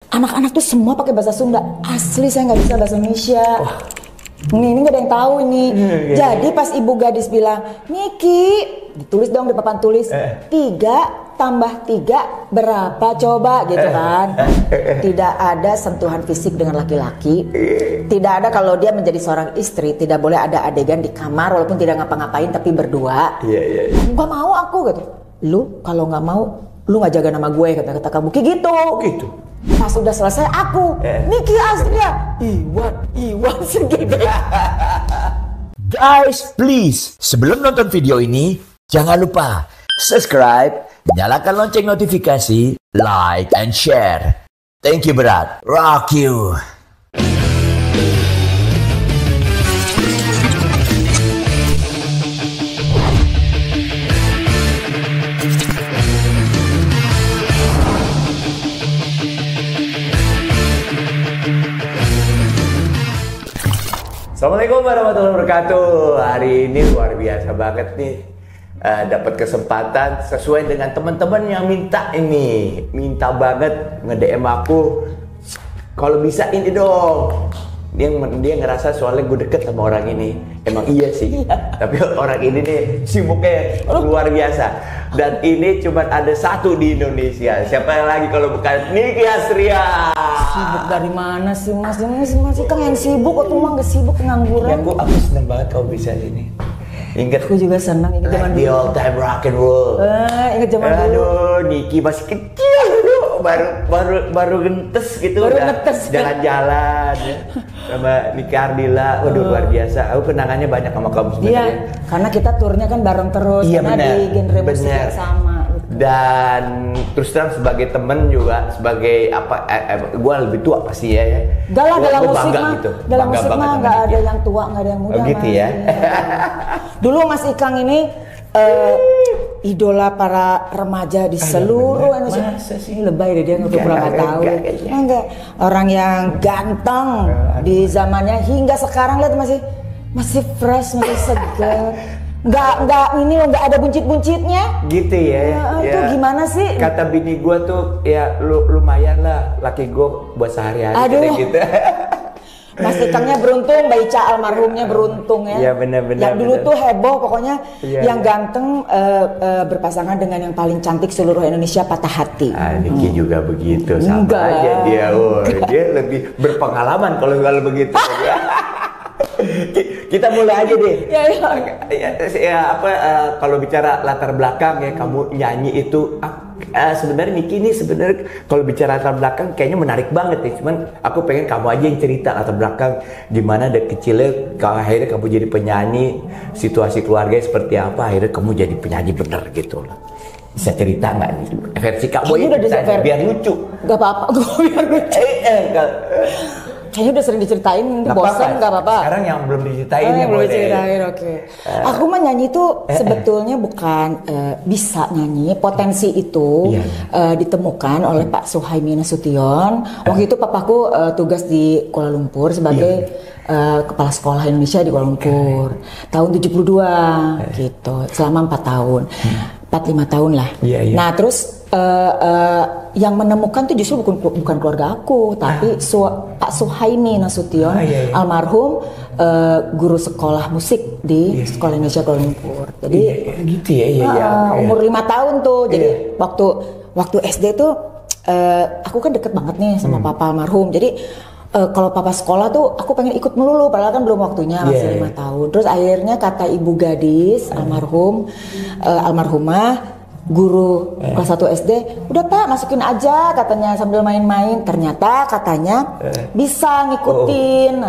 Anak-anak tuh semua pakai bahasa Sunda. Asli saya nggak bisa bahasa Indonesia. Ini nggak ada yang tahu ini. Jadi pas ibu gadis bilang, Niki, ditulis dong di papan tulis, 3 tambah 3 berapa coba gitu kan. Tidak ada sentuhan fisik dengan laki-laki. Tidak ada kalau dia menjadi seorang istri, tidak boleh ada adegan di kamar walaupun tidak ngapa-ngapain tapi berdua. Gak mau aku gitu. Lu kalau nggak mau, lu nggak jaga nama gue kata kamu gitu. Gitu. Pas udah selesai aku, Niki Astria, Iwan segede. Guys, please, sebelum nonton video ini, jangan lupa subscribe, nyalakan lonceng notifikasi, like, and share. Thank you, berat. Rock you. Assalamualaikum warahmatullahi wabarakatuh. Hari ini luar biasa banget nih, dapat kesempatan sesuai dengan teman-teman yang minta banget nge-DM aku, kalau bisa ini dong. Dia ngerasa soalnya gue deket sama orang ini. Emang iya sih, tapi orang ini nih sibuknya luar biasa. Dan ini cuma ada satu di Indonesia. Siapa yang lagi kalau bukan Niki Astria? Sibuk dari mana sih mas? Masih kan yang sibuk, aku mah gak sibuk, pengangguran. Ya, aku seneng banget kau bisa ini. Ingat, aku juga senang ingat zaman dulu. The old time rock and roll. Ingat zaman dulu. Aduh, Niki masih kecil dulu, baru gentes gitu. Baru ngetes. Jalan-jalan ya. Sama Niki Ardila. Waduh, luar biasa. Aku kenangannya banyak sama kamu sebenarnya. Iya, karena kita turnya kan bareng terus. Iya, karena bener, di genre musik yang sama. Dan terus terang sebagai temen juga, sebagai apa, gue lebih tua pasti ya. Dalam musik mah, gitu. dalam musik mah nggak ada yang tua, nggak ada yang muda. Gitu ya. Dulu Mas Ikang ini idola para remaja di seluruh Indonesia. Ini lebay deh, dia nggak pernah tahu. Enggak, orang yang ganteng di zamannya hingga sekarang lihat masih fresh, masih segar. Nggak ada buncit-buncitnya. Gitu ya. Itu gimana sih? Kata bini gue tuh, ya lumayan lah, laki gue buat sehari-hari gitu. Mas Ikangnya beruntung, Mbak Ica almarhumnya beruntung ya. Iya benar-benar. Yang dulu tuh heboh pokoknya, yang ganteng berpasangan dengan yang paling cantik seluruh Indonesia, Patah Hati. Niki juga begitu, sama aja dia. Dia lebih berpengalaman kalau begitu. Kita mulai aja deh. Kalau bicara latar belakang ya, kamu nyanyi itu sebenarnya Niki ini sebenarnya kalau bicara latar belakang kayaknya menarik banget ya. Cuman aku pengen kamu aja yang cerita latar belakang gimana dari kecilnya akhirnya kamu jadi penyanyi, situasi keluarga seperti apa akhirnya kamu jadi penyanyi bener gitu loh. Bisa cerita nggak nih versi kamu biar lucu? Gak apa-apa, gue biar lucu. Kayaknya udah sering diceritain, bosan nggak apa-apa. Sekarang yang belum diceritain yang belum diceritain, oke. Aku mah nyanyi itu sebetulnya bukan bisa nyanyi, potensi itu ditemukan oleh Pak Suhaimi Nasution. Waktu itu papaku tugas di Kuala Lumpur sebagai kepala sekolah Indonesia di Kuala Lumpur tahun 72 gitu, selama 4 tahun. 4-5 tahun lah. Nah terus yang menemukan tuh justru bukan keluarga aku, tapi Pak Suhaimi Nasution, almarhum guru sekolah musik di Sekolah Indonesia Kuala Lumpur. Jadi gitu ya. Umur 5 tahun tuh. Jadi waktu SD tuh aku kan deket banget nih sama papa almarhum. Jadi kalau papa sekolah tuh aku pengen ikut melulu, padahal kan belum waktunya, masih 5 tahun. Terus akhirnya kata ibu gadis almarhumah guru kelas 1 SD, udah Pak masukin aja katanya sambil main-main. Ternyata katanya bisa ngikutin.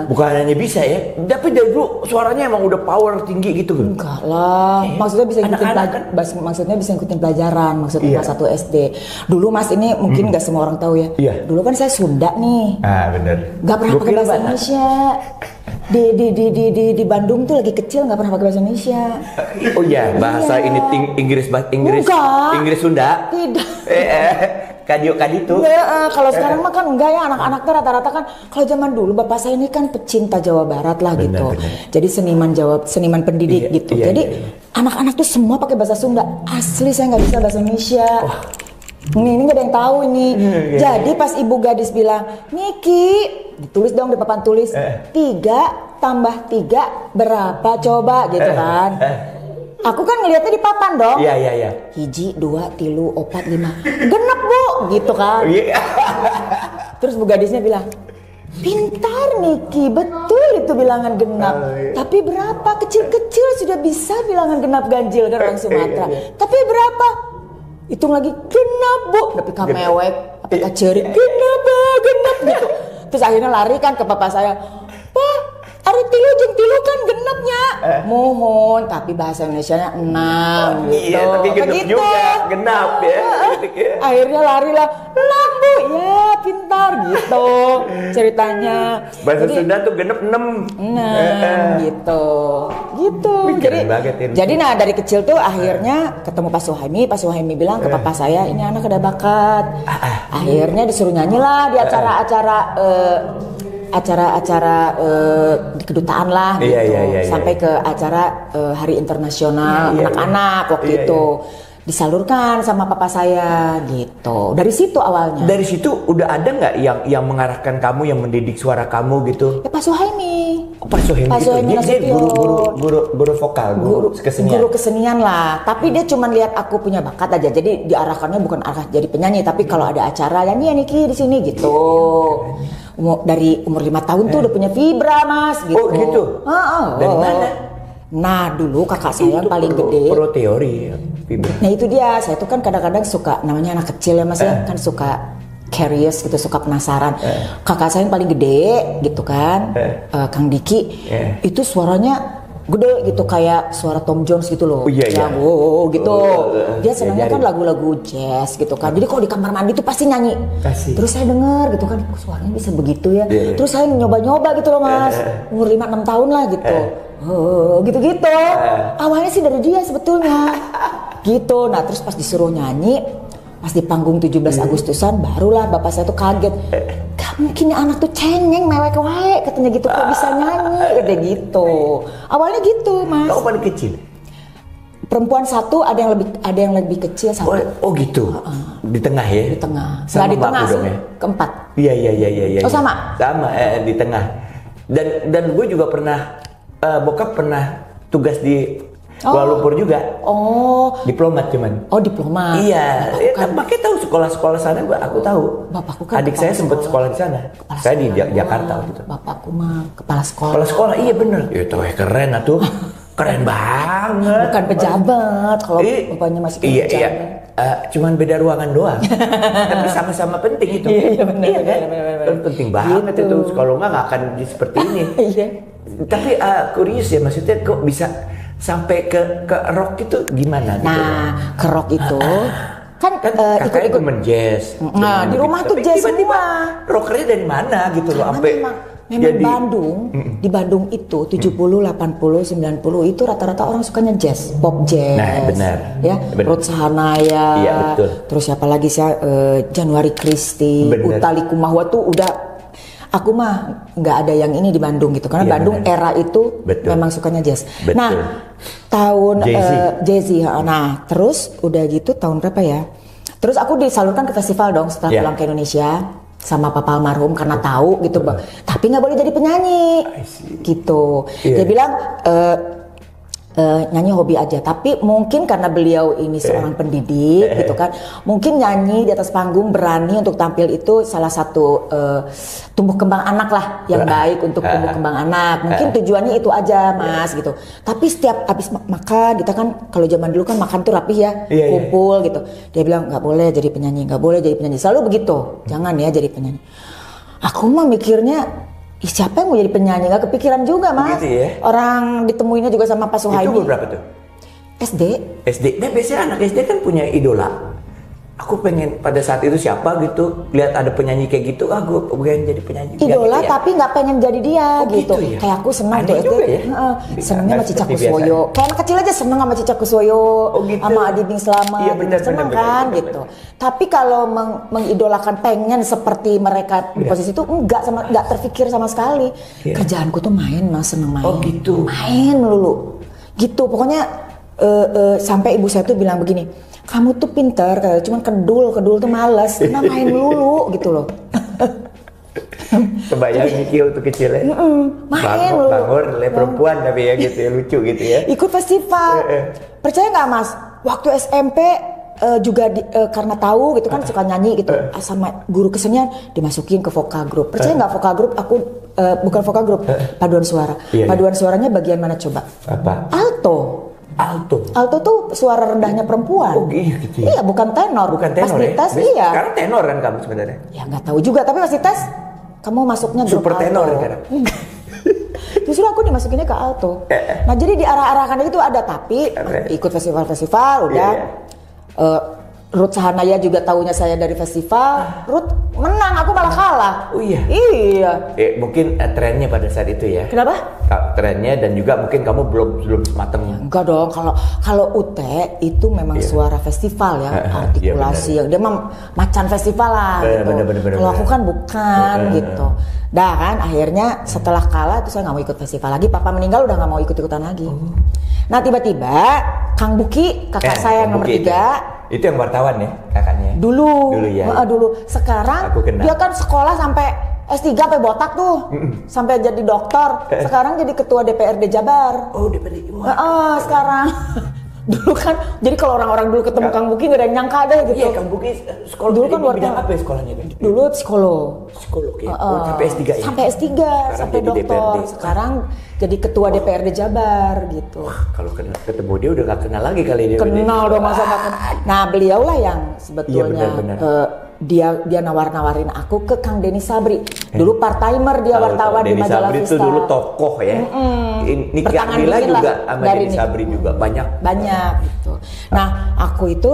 Bukan hanya bisa ya, tapi dari dulu suaranya emang udah power tinggi gitu. Enggak lah, maksudnya bisa ngikutin pelajaran, maksudnya kelas 1 SD. Dulu Mas ini mungkin nggak semua orang tahu ya. Dulu kan saya Sunda nih. Bener. Nggak pernah pakai bahasa Indonesia. Di Bandung tuh lagi kecil nggak pernah pakai bahasa Indonesia. Oh iya, bahasa ini Inggris Sunda. Tidak. Kaditu. Kalau sekarang mah kan enggak ya, anak-anak tuh rata-rata kan. Kalau zaman dulu bapak saya ini kan pecinta Jawa Barat lah gitu. Jadi seniman pendidik gitu. Jadi anak-anak tuh semua pakai bahasa Sunda. Asli saya nggak bisa bahasa Indonesia. Ini nggak ada yang tahu ini. Jadi pas ibu gadis bilang, Niki, ditulis dong di papan tulis, 3 tambah 3 berapa coba gitu kan. Aku kan ngeliatnya di papan dong. Iya. 1, 2, 3, 4, 5. Genep bu, gitu kan. Terus bu gadisnya bilang, pintar Niki, betul itu bilangan genap. Tapi berapa? Kecil-kecil sudah bisa bilangan genap ganjil kan orang Sumatera. Tapi berapa? Hitung lagi, genap bu. Tapi kamewek, tapi kaceri, genap gitu. Terus akhirnya lari kan ke papa saya. Pak, hari tilu jeung tilu kan genapnya. Mohon, tapi bahasa Indonesianya 6 gitu. Iya, tapi genap juga, genap ya. Akhirnya lari lah, 6 bu, ya pintar gitu ceritanya. Bahasa Sunda tuh genap 6 gitu. Wih, keren banget ini. Jadi nah dari kecil tuh akhirnya ketemu Pak Suhaimi bilang ke papa saya, ini anak ada bakat. Akhirnya disuruh nyanyi lah di acara-acara di kedutaan lah gitu. Iya. Sampai ke acara Hari Internasional Anak-anak waktu itu. Disalurkan sama papa saya gitu. Dari situ awalnya. Dari situ udah ada nggak yang mengarahkan kamu, yang mendidik suara kamu gitu? Ya Pak Suhaimi. Pak Suhaimi gitu. Dia guru vokal, guru kesenian. Guru kesenian lah. Tapi dia cuma lihat aku punya bakat aja. Jadi diarahkannya bukan arah jadi penyanyi, tapi kalau ada acara nyanyi ya Niki di sini gitu. Dari umur 5 tahun tuh udah punya vibra mas gitu. Oh gitu. Dari mana? Nah dulu kakak saya yang paling gede. Pro teori vibra. Nah itu dia, saya tuh kan kadang-kadang suka, namanya anak kecil ya mas ya, kan suka curious gitu, suka penasaran. Kakak saya yang paling gede gitu kan, Kang Diki, itu suaranya gede gitu kayak suara Tom Jones gitu loh. Yang wow gitu. Dia senangnya kan lagu-lagu jazz gitu kan. Jadi kalau di kamar mandi tuh pasti nyanyi. Terus saya denger gitu kan, suaranya bisa begitu ya. Terus saya nyoba-nyoba gitu loh mas. Umur 5-6 tahun lah gitu. Gitu-gitu. Awalnya sih dari dia sebetulnya. Gitu. Nah, terus pas disuruh nyanyi, pas di panggung 17 Agustusan barulah bapak saya tuh kaget. Gak mungkin anak tuh cengeng mewek wae katanya gitu, kok bisa nyanyi gede gitu. Awalnya gitu, Mas. Kau paling kecil? Perempuan satu, ada yang lebih kecil satu. Oh gitu. Di tengah ya? Di tengah. Sama di tengah sih, ya? keempat. Iya. Oh sama? Sama, di tengah. Dan gue juga pernah, bokap pernah tugas di Kuala Lumpur juga. Diplomat cuman. Oh diplomat. Iya. Makanya tahu sekolah-sekolah sana, aku tahu. Bapakku kan adik saya sempat sekolah di sana. Saya di Jakarta gitu. Bapakku mah kepala sekolah. Kepala sekolah, iya bener. Itu keren atuh. Keren banget. Bukan pejabat kalau bapaknya masih pejabat. Iya. Cuman beda ruangan doang. Tapi sama-sama penting itu. Iya benar. Iya kan? Bener. Penting banget gitu. Itu. Kalau nggak akan seperti ini. Iya. Tapi kurius ya, maksudnya kok bisa sampai ke rock itu gimana gitu? Nah, ke rock itu kan ikut menjazz. Nah, di rumah tuh jazz semua. Rockernya dari mana gitu loh sampai memang Bandung, di Bandung itu 70, 80, 90 itu rata-rata orang sukanya jazz, pop jazz. Nah, benar. Ya, Ruth Sahanaya. Iya, betul. Terus siapa lagi sih? Januari Christie, Utha Likumahua tuh udah. Aku mah nggak ada yang ini di Bandung gitu karena Bandung era itu memang sukanya jazz. Betul. Nah tahun Jay-Z, nah terus udah gitu tahun berapa ya? Terus aku disalurkan ke festival dong setelah pulang ke Indonesia sama papa almarhum karena tahu gitu, tapi nggak boleh jadi penyanyi gitu. Dia bilang nyanyi hobi aja, tapi mungkin karena beliau ini seorang pendidik gitu kan, mungkin nyanyi di atas panggung berani untuk tampil itu salah satu tumbuh kembang anak lah yang baik untuk tumbuh kembang anak, mungkin tujuannya itu aja mas gitu. Tapi setiap habis makan kita kan kalau zaman dulu kan makan tuh rapih ya, kumpul gitu, dia bilang nggak boleh jadi penyanyi, nggak boleh jadi penyanyi, selalu begitu, jangan ya jadi penyanyi. Aku mah mikirnya siapa yang mau jadi penyanyi? Gak kepikiran juga mas. Begitu ya? Orang ditemuinnya juga sama Pak Suhaimi. Itu berapa tuh? SD. Nah biasanya anak SD kan punya idola. Aku pengen pada saat itu siapa gitu, lihat ada penyanyi kayak gitu, gue pengen jadi penyanyi. Idola gitu ya? Tapi nggak pengen jadi dia gitu. Ya? Kayak aku senang tuh SD. Ya? Senengnya sama Cica Kuswoyo. Kayak anak kecil aja seneng sama Cica Kuswoyo, sama Adi Bing Slamet. Iya, bener, seneng kan gitu. Tapi kalau mengidolakan pengen seperti mereka di posisi itu nggak terpikir sama sekali. Kerjaanku tuh main mas, seneng main. Oh gitu. Main melulu. Gitu pokoknya sampai ibu saya tuh bilang begini. kamu tuh pinter, cuman kedul tuh males, karena main melulu gitu loh. Kebayang Niki waktu kecil ya. Main melulu. Bangun perempuan tapi ya gitu ya, lucu gitu ya. Ikut festival. Percaya nggak Mas? Waktu SMP juga karena tahu gitu kan suka nyanyi gitu sama guru kesenian dimasukin ke vokal group. Percaya nggak vokal group? Aku bukan vokal group, paduan suara. Paduan suaranya bagian mana coba? Apa? Alto. Alto tuh suara rendahnya perempuan. Oh gitu ya? Iya, bukan tenor. Bukan tenor pas dites, ya? iya. Sekarang tenor kan kamu sebenarnya? Ya nggak tahu juga, tapi pas dites kamu masuknya grup Super alto. tenor kan? Justru aku dimasukinnya ke alto. Nah jadi diarah-arahkan itu ada, tapi ikut festival-festival udah. Ruth Sahanaya juga taunya saya dari festival. Ruth menang, aku malah kalah. Oh iya? Iya. Mungkin trennya pada saat itu ya. Kenapa? Trennya dan juga mungkin kamu belum mateng. Enggak dong, kalau UT itu memang suara festival ya, artikulasi yang dia mah macan festival lah gitu. Kalau aku kan bukan gitu. Dah kan akhirnya setelah kalah itu saya nggak mau ikut festival lagi. Papa meninggal udah nggak mau ikut-ikutan lagi. Nah tiba-tiba Kang Buki, kakak saya yang nomor 3. Itu yang wartawan ya kakaknya? Dulu ya. Dulu. Sekarang dia kan sekolah sampai S3 sampai botak tuh. Sampai jadi dokter. Sekarang jadi ketua DPRD Jabar. Oh, DPRD. Sekarang. Dulu kan, jadi kalau orang-orang dulu ketemu Kang Buki gak ada yang nyangka deh gitu. Iya, Kang Buki sekolah dulu kan bidang apa ya sekolahnya? Dulu psikolog ya? Sampai S3 ya? Sampai S3, sampai dokter. DPRD. Sekarang jadi ketua DPRD Jabar gitu. Kalau ketemu dia udah gak kenal lagi kali dia. Kenal dong, masa gak kenal. Nah beliau lah yang sebetulnya dia nawar-nawarin aku ke Kang Denny Sabri. Dulu part-timer dia wartawan di Majalah Vista. Denny Sabri itu dulu tokoh ya. Niki Ardila juga sama Denny Sabri juga banyak gitu. Nah aku itu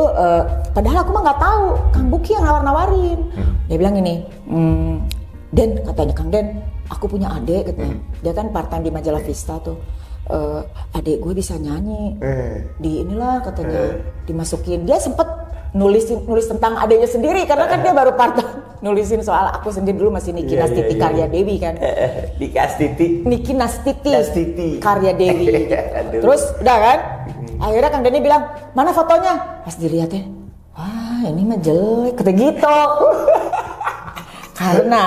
padahal aku mah nggak tahu Kang Buki yang nawar-nawarin. Dia bilang gini, Den katanya Kang Den, aku punya adik katanya. Dia kan part-time di Majalah Vista tuh. Adik gue bisa nyanyi di inilah katanya dimasukin. Dia sempet nulis tentang adiknya sendiri karena kan dia baru part-time nulisin soal aku sendiri. Dulu masih Niki Nastiti Karya Dewi kan. Niki Nastiti Karya Dewi. Terus udah kan akhirnya Kang Denny bilang mana fotonya, pas dilihat ya, wah ini mah jelek kata gitu. Karena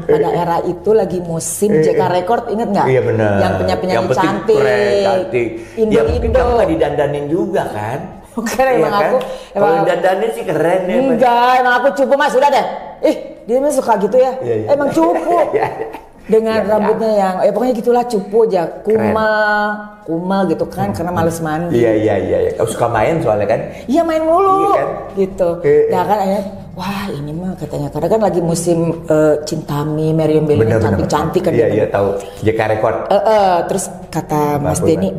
pada era itu lagi musim JK Record, inget nggak? Iya benar. Yang penyanyi cantik. Ya mungkin kamu nggak didandanin juga kan? Bukan emang aku. Kalau didandanin sih keren ya. Enggak, emang aku cupu Mas, sudah deh. Dia mah suka gitu ya. Emang cupu. Dengan rambutnya yang, pokoknya gitulah cupu aja, kumal gitu kan, karena males mandi. Iya. Kau suka main soalnya kan? Iya main mulu, kan? gitu. Nah kan akhirnya, wah ini mah katanya, karena kan lagi musim Cintami, Meriam Bellina cantik-cantik kan. Iya tahu, JK Record. Terus kata Mas Denny,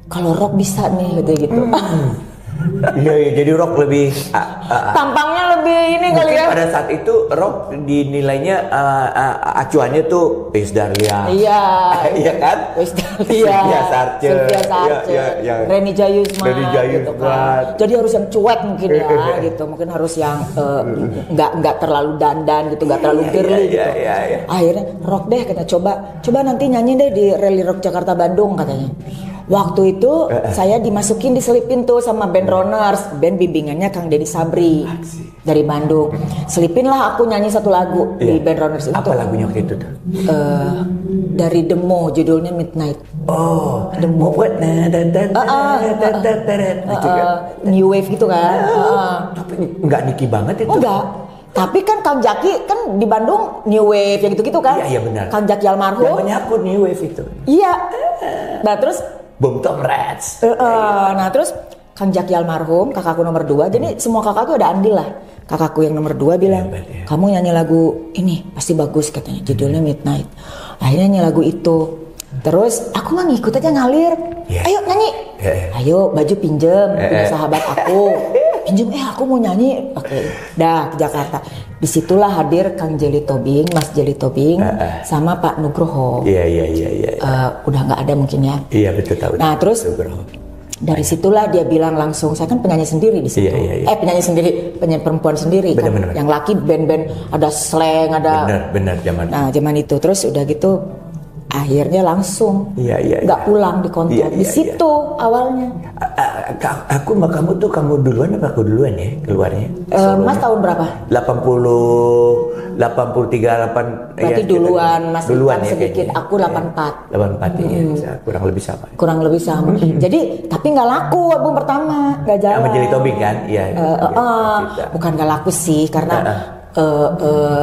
kalau rock bisa nih gitu. Iya, jadi rock lebih tampangnya lebih ini kali ya. Pada saat itu rock dinilainya acuannya tuh Iis Dahlia. Iya kan? Iis Dahlia. Sylvia Sarce. Reni Jayusman gitu kan. Jadi harus yang cuek mungkin ya gitu. Mungkin harus yang enggak terlalu dandan gitu, enggak terlalu girly gitu. Akhirnya rock deh kata coba nanti nyanyi deh di Rally Rock Jakarta Bandung katanya. Waktu itu saya diselipin tuh sama band Runners, band bimbingannya Kang Denny Sabri dari Bandung. Selipinlah aku nyanyi satu lagu di band Runners itu. Apa lagunya waktu itu tuh? Dari Demo, judulnya Midnight. Oh, Demo. New Wave gitu kan. Tapi nggak Niki banget itu. Enggak. Tapi kan Kang Jaki kan di Bandung New Wave yang gitu-gitu kan. Iya benar. Kang Jaki almarhum. Yang menyapu New Wave itu. Iya. Nah terus Boomtown Rats. Nah terus Kang Jaki almarhum, kakakku nomor 2. Jadi semua kakak tuh ada andil lah. Kakakku yang nomor 2 bilang, kamu nyanyi lagu ini pasti bagus katanya. Judulnya Midnight. Akhirnya nyanyi lagu itu. Terus aku mah ngikut aja ngalir. Ayo nyanyi. Ayo baju pinjem punya sahabat aku. Pinjem aku mau nyanyi. Oke. Dah ke Jakarta. Disitulah hadir Kang Jelly Tobing, Mas Jelly Tobing, sama Pak Nugroho. Iya. Udah nggak ada mungkin ya. Iya betul tahu. Nah terus dari situlah dia bilang langsung, saya kan penyanyi sendiri di situ. Penyanyi sendiri, penyanyi perempuan sendiri kan. Yang laki band-band ada slang, ada. Benar zaman. Nah zaman itu terus udah gitu. Akhirnya langsung nggak pulang di kontrak di situ awalnya. Aku sama kamu tuh, kamu duluan apa aku duluan ya keluarnya? Mas tahun berapa? 83, 8. Berarti ya, duluan, Mas duluan Ipan ya, sedikit. kayaknya. Aku 84. 84 ya, kurang lebih sama. Kurang lebih sama. Jadi, tapi nggak laku album pertama, nggak jalan. Sama Jelly Tobing kan? Iya. Bukan nggak laku sih, karena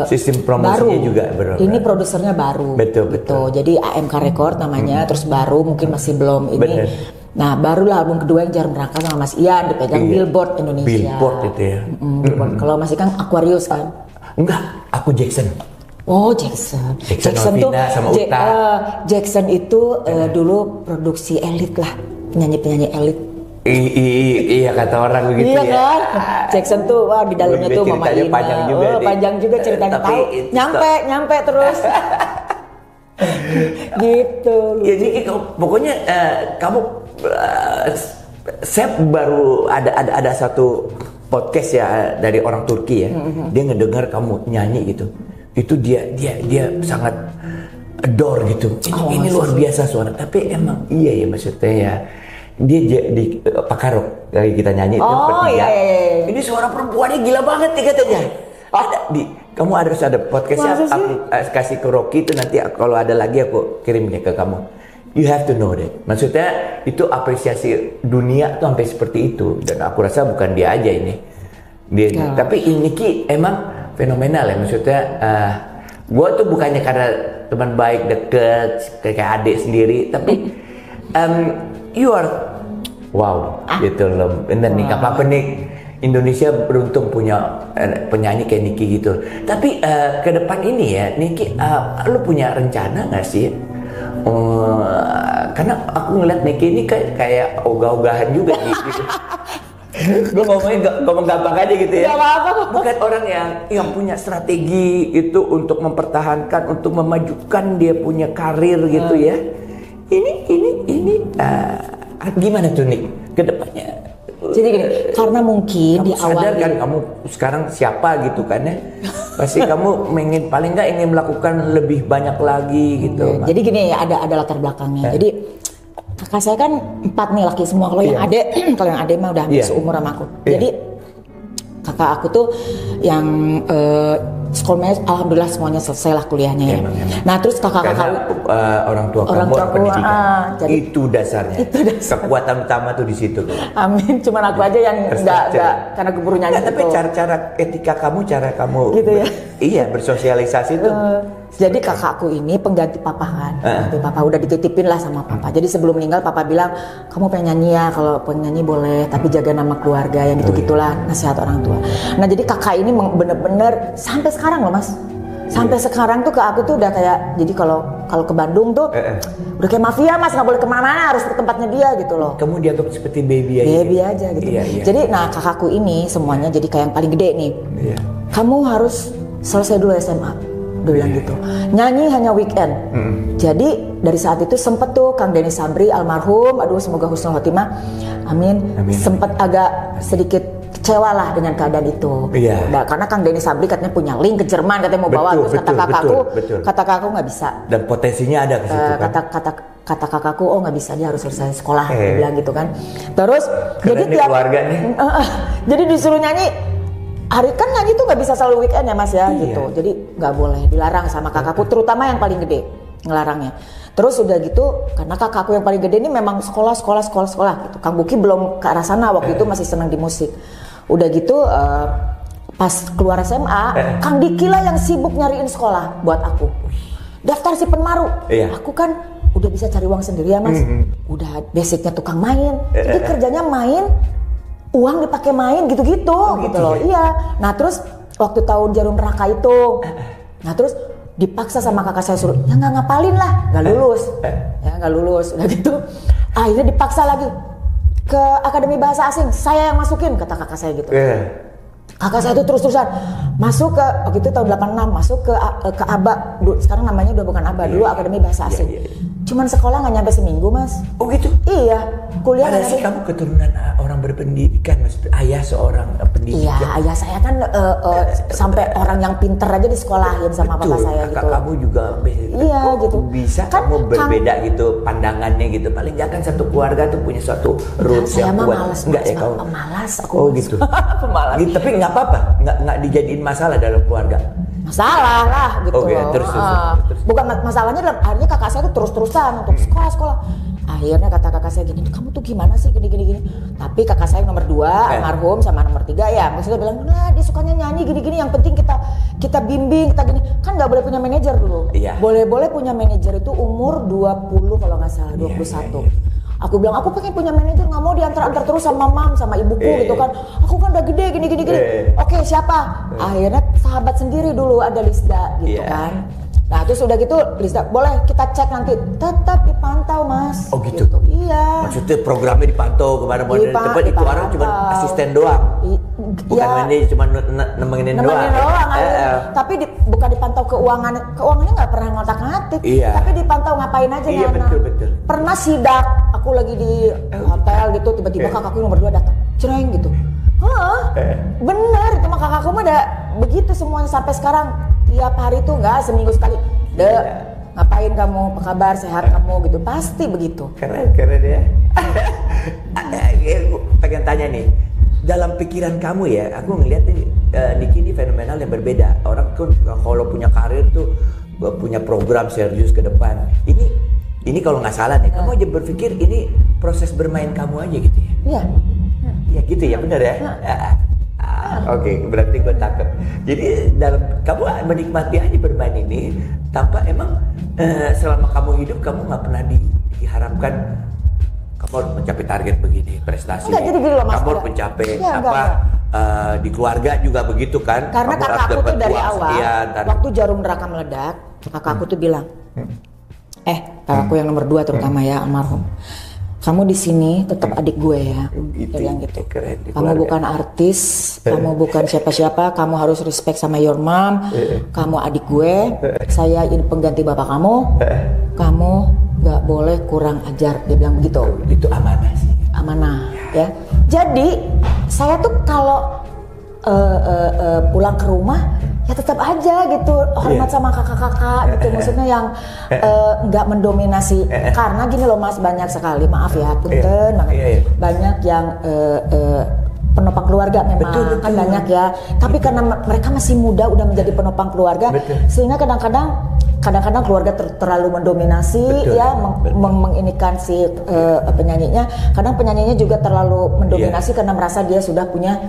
sistem promosinya juga baru. Ini produsernya baru. Betul. Jadi AMK Record namanya, terus baru mungkin masih belum ini. Bener. Nah, barulah album kedua yang Jarum Neraka sama Mas Ian dipegang Billboard Indonesia. Billboard itu ya. Billboard. Kalau masih kan Aquarius kan? Enggak, aku Jackson. Oh, Jackson tuh sama Uta. Jackson itu dulu produksi elit lah, penyanyi elit. Iya kata orang begitu iya ya. Kan? Jackson tuh wah di dalamnya tuh Mama Ina. Panjang juga, panjang juga ceritanya, tahu. Nyampe terus. Gitu. Ya jadi pokoknya kamu saya baru ada satu podcast ya dari orang Turki ya. Dia ngedengar kamu nyanyi gitu. Itu dia sangat adore gitu. Ini luar biasa suara. Tapi emang iya ya maksudnya ya. Dia di Pakarok lagi kita nyanyi itu bertiga. Iya. Ini suara perempuannya gila banget nih katanya. Ada kamu harus ada podcastnya. Aku kasih ke Rocky itu nanti kalau ada lagi aku kirim deh ke kamu. You have to know that. Maksudnya itu apresiasi dunia tuh sampai seperti itu dan aku rasa bukan dia aja ini. Tapi ini Ki emang fenomenal ya maksudnya. Gue tuh bukannya karena teman baik deket kayak adik sendiri, tapi you are wow gitu loh. Bener nih, gak apa-apa nih. Indonesia beruntung punya penyanyi kayak Niki gitu. Tapi ke depan ini ya, Niki, lu punya rencana nggak sih? Karena aku ngeliat Niki ini kayak ogah-ogahan juga gitu. Gue ngomong gampang aja gitu ya. Bukan orang yang punya strategi itu untuk mempertahankan, untuk memajukan dia punya karir gitu ya. Ini gimana tuh Nik ke depannya? Jadi gini, karena mungkin kamu di awal sadar kan kamu sekarang siapa gitu kan ya? Pasti kamu paling nggak ingin melakukan lebih banyak lagi gitu. Jadi gini ada latar belakangnya. Jadi kakak saya kan 4 nih laki semua. Kalau yang adek mah udah hampir seumur sama aku. Jadi kakak aku tuh yang sekolahnya alhamdulillah semuanya selesai lah kuliahnya ya. Nah terus kakak-kakak orang tua kamu pendidikan. Itu dasarnya. Kekuatan utama tuh di situ. Amin. Cuman aku aja yang enggak karena keburu nyanyi. Tapi cara etika kamu, cara kamu gitu ya. Iya bersosialisasi tuh. Jadi kakakku ini pengganti papa kan. Pengganti papa udah dititipin lah sama papa. Jadi sebelum meninggal papa bilang kamu pengen nyanyi ya, kalau pengen nyanyi boleh, tapi jaga nama keluarga yang gitu-gitulah nasihat orang tua. Nah jadi kakak ini bener-bener sampai sekarang loh mas. Sampai sekarang tuh ke aku tuh udah kayak, jadi kalau ke Bandung tuh udah kayak mafia mas, nggak boleh kemana-mana, harus ke tempatnya dia gitu loh. Kamu dianggap seperti baby aja. Baby aja gitu. Iya. Jadi nah kakakku ini semuanya jadi kayak yang paling gede nih. Iya. Kamu harus selesai dulu SMA. Dia bilang gitu. Nyanyi hanya weekend. Jadi dari saat itu sempet tuh Kang Denny Sabri almarhum, aduh semoga husnul khotimah. Amin. Sempet agak sedikit kecewa lah dengan keadaan itu. Iya. Nah, karena Kang Denny Sabri katanya punya link ke Jerman, katanya mau bawa. Terus kata kakakku nggak bisa. Dan potensinya ada ke situ kan. Kata kakakku, oh nggak bisa, dia harus selesai sekolah. Dia bilang gitu kan. Terus jadi tiap keluarga nih. Jadi disuruh nyanyi. Hari kan nyanyi tuh nggak bisa selalu weekend ya mas ya gitu. Jadi nggak boleh, dilarang sama kakakku, terutama yang paling gede ngelarangnya. Terus udah gitu, karena kakakku yang paling gede ini memang sekolah gitu. Kang Buki belum ke arah sana waktu itu, masih senang di musik. Udah gitu pas keluar SMA, Kang Diki lah yang sibuk nyariin sekolah buat aku. Daftar si Penmaru. Aku kan udah bisa cari uang sendiri ya mas. Udah basicnya tukang main. Jadi kerjanya main, uang dipakai main gitu-gitu gitu loh. Iya. Nah terus waktu tahun Jarum Neraka itu, nah terus dipaksa sama kakak saya suruh, ya nggak ngapalin lah, nggak lulus, udah gitu. Akhirnya dipaksa lagi ke Akademi Bahasa Asing, saya yang masukin, kata kakak saya gitu. Kakak saya itu terus-terusan masuk ke waktu itu tahun 86 masuk ke ABA, sekarang namanya udah bukan ABA, dulu Akademi Bahasa Asing. Cuman sekolah nggak nyampe seminggu, Mas. Oh gitu? Iya, kuliah Ada sih kamu keturunan orang berpendidikan, maksudnya ayah seorang pendidikan. Iya, ayah saya kan sampai orang yang pinter aja disekolahin sama papa saya kakak gitu. Kamu juga iya gitu. Bisa kan, kamu berbeda gitu pandangannya gitu. Paling nggak kan satu keluarga tuh punya suatu roots yang kuat. Malas, enggak ya kau? Pemalas aku. Oh gitu. Pemalas. Gitu, tapi nggak apa-apa, nggak dijadiin masalah dalam keluarga. Masalah lah gitu. Oke, terus. Bukan masalahnya dalam akhirnya kakak saya tuh terus-terusan untuk sekolah. Akhirnya kata kakak saya gini, kamu tuh gimana sih gini. Tapi kakak saya nomor 2 almarhum sama nomor 3 ya, maksudnya bilang, nah dia sukanya nyanyi gini. Yang penting kita bimbing, kita gini. Kan nggak boleh punya manajer dulu. Iya. Boleh punya manajer itu umur 20 kalau nggak salah, 21. Iya. Aku bilang, aku pengen punya manajer, nggak mau diantar-antar terus sama mam, sama ibuku gitu kan. Aku kan udah gede, gini. Oke, siapa? Akhirnya sahabat sendiri dulu ada Lisda gitu kan. Nah terus udah gitu Lisda, boleh kita cek nanti. Tetap dipantau, Mas. Oh gitu? Iya. Maksudnya programnya dipantau kemana-mana. Tempat itu orang cuma asisten doang. Bukan manajer, cuma nemenin doang. Tapi bukan dipantau keuangannya nggak pernah ngotak-ngatik. Iya. Tapi dipantau ngapain aja. Iya, betul. Pernah sidak, aku lagi di hotel gitu, tiba-tiba kakakku nomor 2 datang, cereng gitu. Bener, itu mah kakakku mah ada begitu semuanya sampai sekarang. Tiap hari tuh nggak seminggu sekali. Ngapain kamu? Apa kabar? Sehat kamu? Gitu pasti begitu. Keren ya. Pengen tanya nih, dalam pikiran kamu ya, aku ngeliat nih Niki ini fenomenal yang berbeda. Orang tuh kalau punya karir tuh punya program serius ke depan. Ini kalau nggak salah nih, kamu aja berpikir ini proses bermain kamu aja gitu ya? Iya. Ya gitu ya, benar ya? Oke, berarti gue tangkap. Jadi kamu menikmati aja bermain ini tanpa emang selama kamu hidup kamu nggak pernah diharapkan kamu harus mencapai target begini, prestasi. Enggak, jadi gini loh, Mas. Kamu harus mencapai enggak. Di keluarga juga begitu kan? Karena kamu kakakku tuh dari awal, sekian, waktu jarum neraka meledak, kakakku tuh bilang, kakakku yang nomor 2 terutama ya almarhum. Kamu di sini tetap adik gue ya, dia bilang gitu. Keren, kamu bukan artis, kamu bukan siapa-siapa, kamu harus respect sama your mom. Kamu adik gue, saya ini pengganti bapak kamu nggak boleh kurang ajar, dia bilang begitu. Itu amanah sih. Amanah ya. Jadi saya tuh kalau pulang ke rumah ya tetap aja gitu hormat sama kakak-kakak gitu, maksudnya yang nggak mendominasi. Karena gini loh Mas, banyak sekali, maaf ya punten banget, banyak yang penopang keluarga memang betul. Kan banyak ya, tapi karena mereka masih muda udah menjadi penopang keluarga, sehingga kadang-kadang keluarga terlalu mendominasi, ya menginikan si penyanyinya. Kadang penyanyinya juga terlalu mendominasi karena merasa dia sudah punya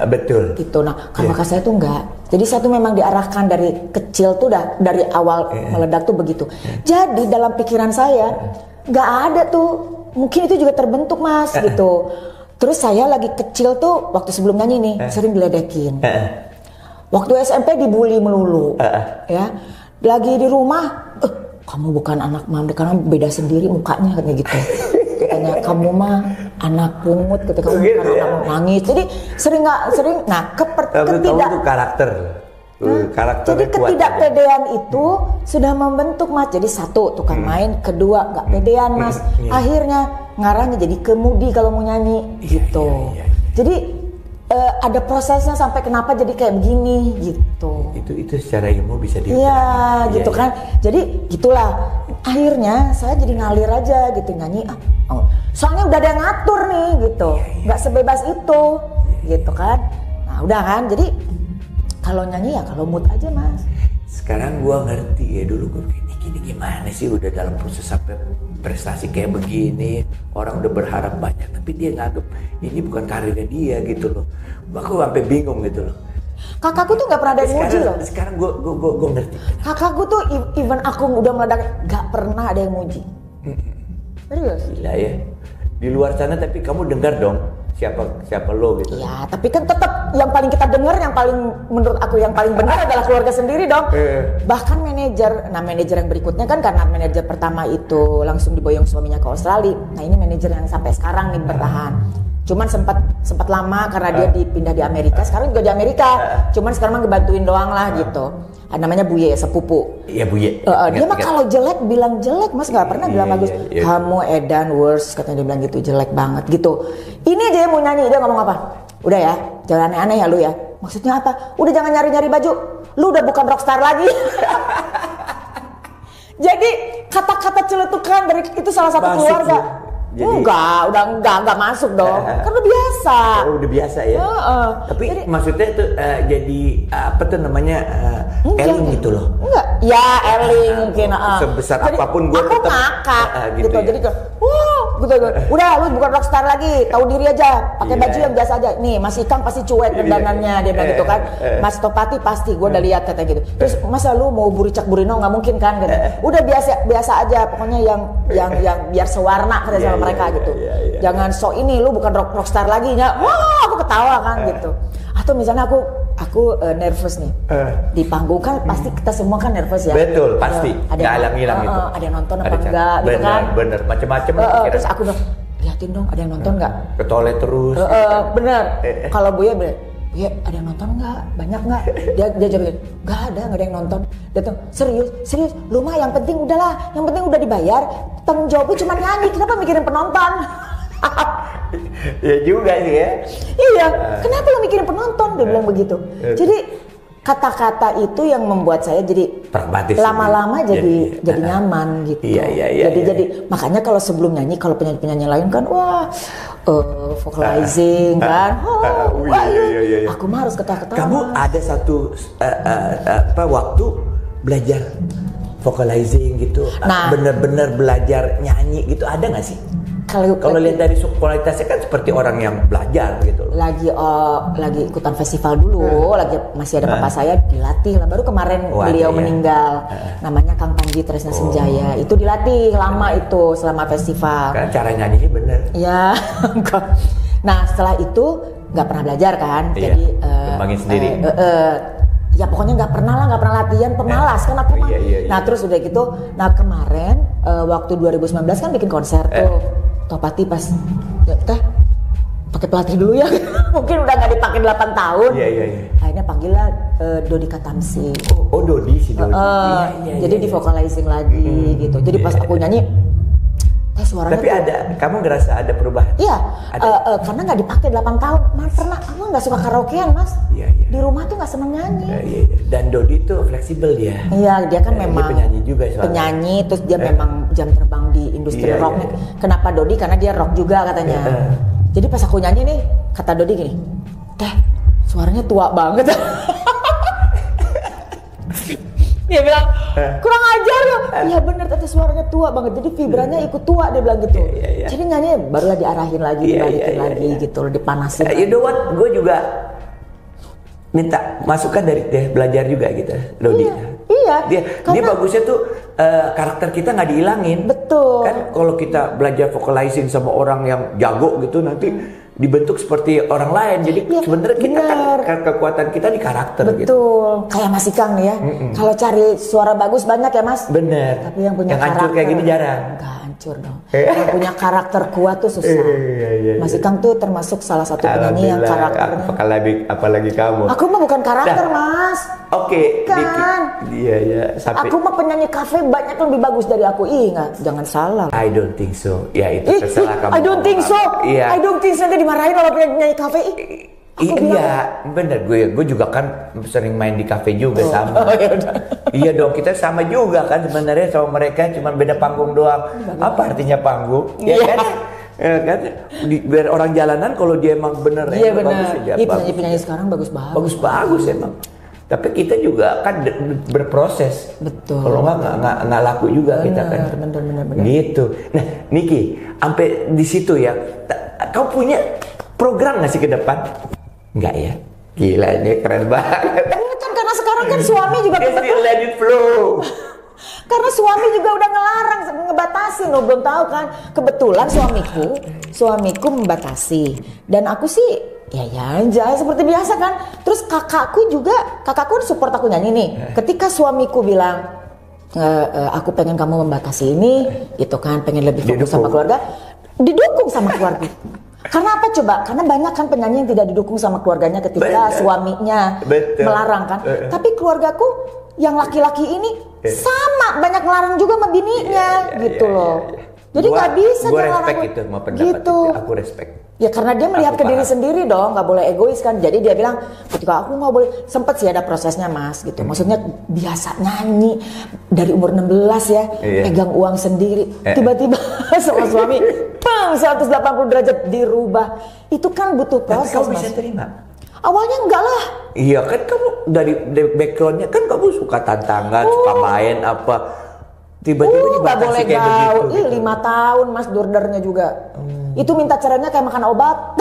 gitu. Nah kalau kakak saya tuh enggak. Jadi saya tuh memang diarahkan dari kecil tuh dari awal meledak tuh begitu. Jadi dalam pikiran saya nggak ada tuh, mungkin itu juga terbentuk Mas gitu. Terus saya lagi kecil tuh waktu sebelum nyanyi nih sering diledekin. Waktu SMP dibully melulu, ya. Lagi di rumah, kamu bukan anak mam, karena beda sendiri mukanya katanya gitu. Katanya kamu mah anak pungut, ketika kamu bukan anak nangis. Jadi sering, nah kamu tuh karakter. Jadi ketidakpedean itu sudah membentuk Mas. Jadi satu tukang main, kedua nggak pedean Mas. Akhirnya ngarahnya jadi kemudi kalau mau nyanyi gitu. Jadi ada prosesnya sampai kenapa jadi kayak begini gitu. Itu secara ilmu bisa dipelajari. Iya gitu kan. Jadi gitulah. Akhirnya saya jadi ngalir aja gitu nyanyi. Soalnya udah ada yang ngatur nih gitu. Nggak sebebas itu gitu kan. Nah udah kan. Jadi kalau nyanyi ya kalau mood aja Mas. Sekarang gua ngerti ya, dulu gue gini gimana sih udah dalam proses sampai prestasi kayak begini, orang udah berharap banyak tapi dia nganggep ini bukan karirnya dia gitu loh. Aku sampai bingung gitu loh. Kakakku tuh nggak pernah ada yang muji loh. Sekarang gue ngerti. Kakakku tuh even aku udah meledak nggak pernah ada yang muji. Serius? Gila ya. Di luar sana tapi kamu dengar dong siapa lo gitu. Ya, tapi kan tetap yang paling kita dengar, yang paling menurut aku yang paling benar adalah keluarga sendiri dong. Bahkan manajer yang berikutnya kan, karena manajer pertama itu langsung diboyong suaminya ke Australia. Nah, ini manajer yang sampai sekarang nih bertahan. Cuman sempat lama karena dia dipindah di Amerika. Sekarang juga di Amerika. Cuman sekarang ngebantuin doang lah gitu. namanya Buye, sepupu. Iya Buye. Dia mah kalau jelek bilang jelek, Mas nggak pernah bilang bagus. Kamu edan worst, katanya dia bilang gitu, jelek banget gitu. Ini aja yang mau nyanyi, dia ngomong apa? Udah ya, jangan aneh-aneh ya lu ya. Maksudnya apa? Udah jangan nyari-nyari baju, lu udah bukan rockstar lagi. Jadi kata-kata celetukan dari itu salah satu Masuk keluarga. sih. Jadi, enggak masuk dong. Kan udah biasa. Oh, udah biasa ya. Tapi jadi, maksudnya itu jadi apa tuh namanya eling gitu loh. Enggak. Ya eling mungkin. Sebesar jadi, apapun gue tetap ngakak gitu. Ya. Jadi gitu. Udah lu bukan rockstar lagi. Tahu diri aja. Pakai baju yang biasa aja. Nih Mas Ikang pasti cuek dandanannya, dia bilang gitu kan. Mas Topati pasti gue udah lihat katanya gitu. Terus masa lu mau buricak burino nggak mungkin kan? Udah biasa aja. Pokoknya yang biar sewarna kata sama mereka gitu. Jangan sok ini lu bukan rockstar lagi ya. Wah, aku ketawa kan gitu. Atau misalnya aku nervous nih. Di panggung kan pasti kita semua kan nervous ya. Betul, pasti. Enggak hilang itu. Ada yang nonton apa enggak gitu kan. Bener, macam-macam terus aku bilang, liatin dong ada yang nonton enggak? Ke toilet terus. Bener. Kalau Buya bilang, Buya ada yang nonton nggak? Banyak nggak? Dia jawab, nggak ada yang nonton. Dia tuh serius. Lu mah yang penting udahlah, yang penting udah dibayar. Tanggung jawabnya cuma nyanyi, kenapa mikirin penonton? Ya juga sih ya. Iya, kenapa lu mikirin penonton? Dia bilang begitu. Jadi kata-kata itu yang membuat saya jadi pragmatis. Lama-lama jadi nyaman gitu. Iya. Jadi makanya kalau sebelum nyanyi, kalau penyanyi lain kan vocalizing kan. Iya. Aku mah harus ketawa-ketawa. Kamu ada satu waktu belajar vocalizing gitu, bener-bener belajar nyanyi gitu, ada nggak sih? Kalau lihat dari kualitasnya kan seperti orang yang belajar gitu. Lagi ikutan festival dulu, masih ada papa saya dilatih lah. Baru kemarin beliau meninggal. Namanya Kang Panji Tresna Senjaya. Itu dilatih lama itu selama festival. Karena cara nyanyinya bener. Ya. Nah setelah itu nggak pernah belajar kan. Jadi kembangin sendiri. Ya pokoknya nggak pernah latihan, pemalas kan aku mah. Nah terus udah gitu. Nah kemarin waktu 2019 kan bikin konser tuh. Topati pas teh pakai pelatih dulu ya. Mungkin udah nggak dipakai 8 tahun. Iya. Akhirnya panggillah Dodi Katamsi. Oh Dodi si Dodi. Jadi di vocalizing lagi gitu. Jadi pas aku nyanyi suaranya. Tapi kamu ngerasa ada perubahan? Iya. Karena nggak dipakai 8 tahun. Aku nggak suka karaokean Mas. Iya. Di rumah tuh nggak seneng nyanyi. Iya. Dan Dodi tuh fleksibel dia. Iya, dia kan memang dia penyanyi juga soalnya. Penyanyi, terus dia memang jam terbang di industri rock. Kenapa Dodi? Karena dia rock juga katanya. Jadi pas aku nyanyi nih, kata Dodi gini, teh suaranya tua banget. Dia bilang, kurang ajar loh. Iya bener, tete suaranya tua banget. Jadi vibranya ikut tua, dia bilang gitu. Jadi nyanyi barulah diarahin lagi, dibalikin lagi gitu loh, dipanasin. You know what? Gue juga minta masukan dari dia belajar juga gitu, Dodi. Iya. Dia bagusnya tuh karakter kita nggak dihilangin. Betul. Kan kalau kita belajar vocalizing sama orang yang jago gitu nanti dibentuk seperti orang lain. Jadi sebenarnya kita kan kekuatan kita di karakter. Betul. Gitu. Kayak Mas Ikang nih ya. Kalau cari suara bagus banyak ya Mas. Bener. Tapi yang punya karakter hancur kayak gini jarang. Enggak hancur dong. Yang punya karakter kuat tuh susah. Mas Ikang tuh termasuk salah satu penyanyi yang karakternya. Apalagi kamu. Aku mah bukan karakter Mas. Oke. Kan. Iya. Aku mah penyanyi kafe banyak lebih bagus dari aku. Ingat, jangan salah. I don't think so. Ya itu terserah kamu. I don't think so. Iya. I don't think so. Nanti dimarahin kalau penyanyi kafe. Iya, bener. Gue juga kan sering main di kafe juga sama. Iya dong, kita sama juga kan sebenarnya sama mereka, cuma beda panggung doang. Apa artinya panggung? Ya kan? Kan biar orang jalanan kalau dia emang bener bagus ya. Iya, penyanyi sekarang bagus. Bagus emang. Tapi kita juga kan berproses. Betul. Kalau nggak laku juga kita kan. Bener. Gitu. Nah, Niki, sampai di situ ya. Kau punya program nggak sih ke depan? Nggak ya? Gila, ini keren banget. Kan karena sekarang kan suami juga still let it flow. Karena suami juga udah ngelarang, ngebatasin loh, belum tahu kan. Kebetulan suamiku membatasi. Dan aku sih ya aja seperti biasa kan. Terus kakakku support aku nyanyi nih. Ketika suamiku bilang aku pengen kamu membatasi ini, itu kan pengen lebih fokus sama keluarga, didukung sama keluarga. Karena apa coba? Karena banyak kan penyanyi yang tidak didukung sama keluarganya ketika suaminya melarang kan. Tapi keluargaku yang laki-laki ini sama banyak ngelarang juga sama bininya gitu loh. Jadi nggak bisa gue dia respect larang itu sama pendapat gitu. itu. Aku respect. Ya karena dia melihat ke diri sendiri dong, nggak boleh egois kan. Jadi dia bilang, ketika aku nggak boleh, sempet sih ada prosesnya mas gitu. Maksudnya biasa nyanyi dari umur 16 ya, pegang uang sendiri. Tiba-tiba sama suami, bang 180 derajat dirubah. Itu kan butuh proses. Tapi kamu mas. bisa terima? Awalnya enggak lah. Iya kan kamu dari backgroundnya kan kamu suka tantangan, suka main apa. Tiba-tiba nggak boleh kayak gaul. begitu. 5 tahun mas durdernya juga. Itu minta caranya kayak makan obat.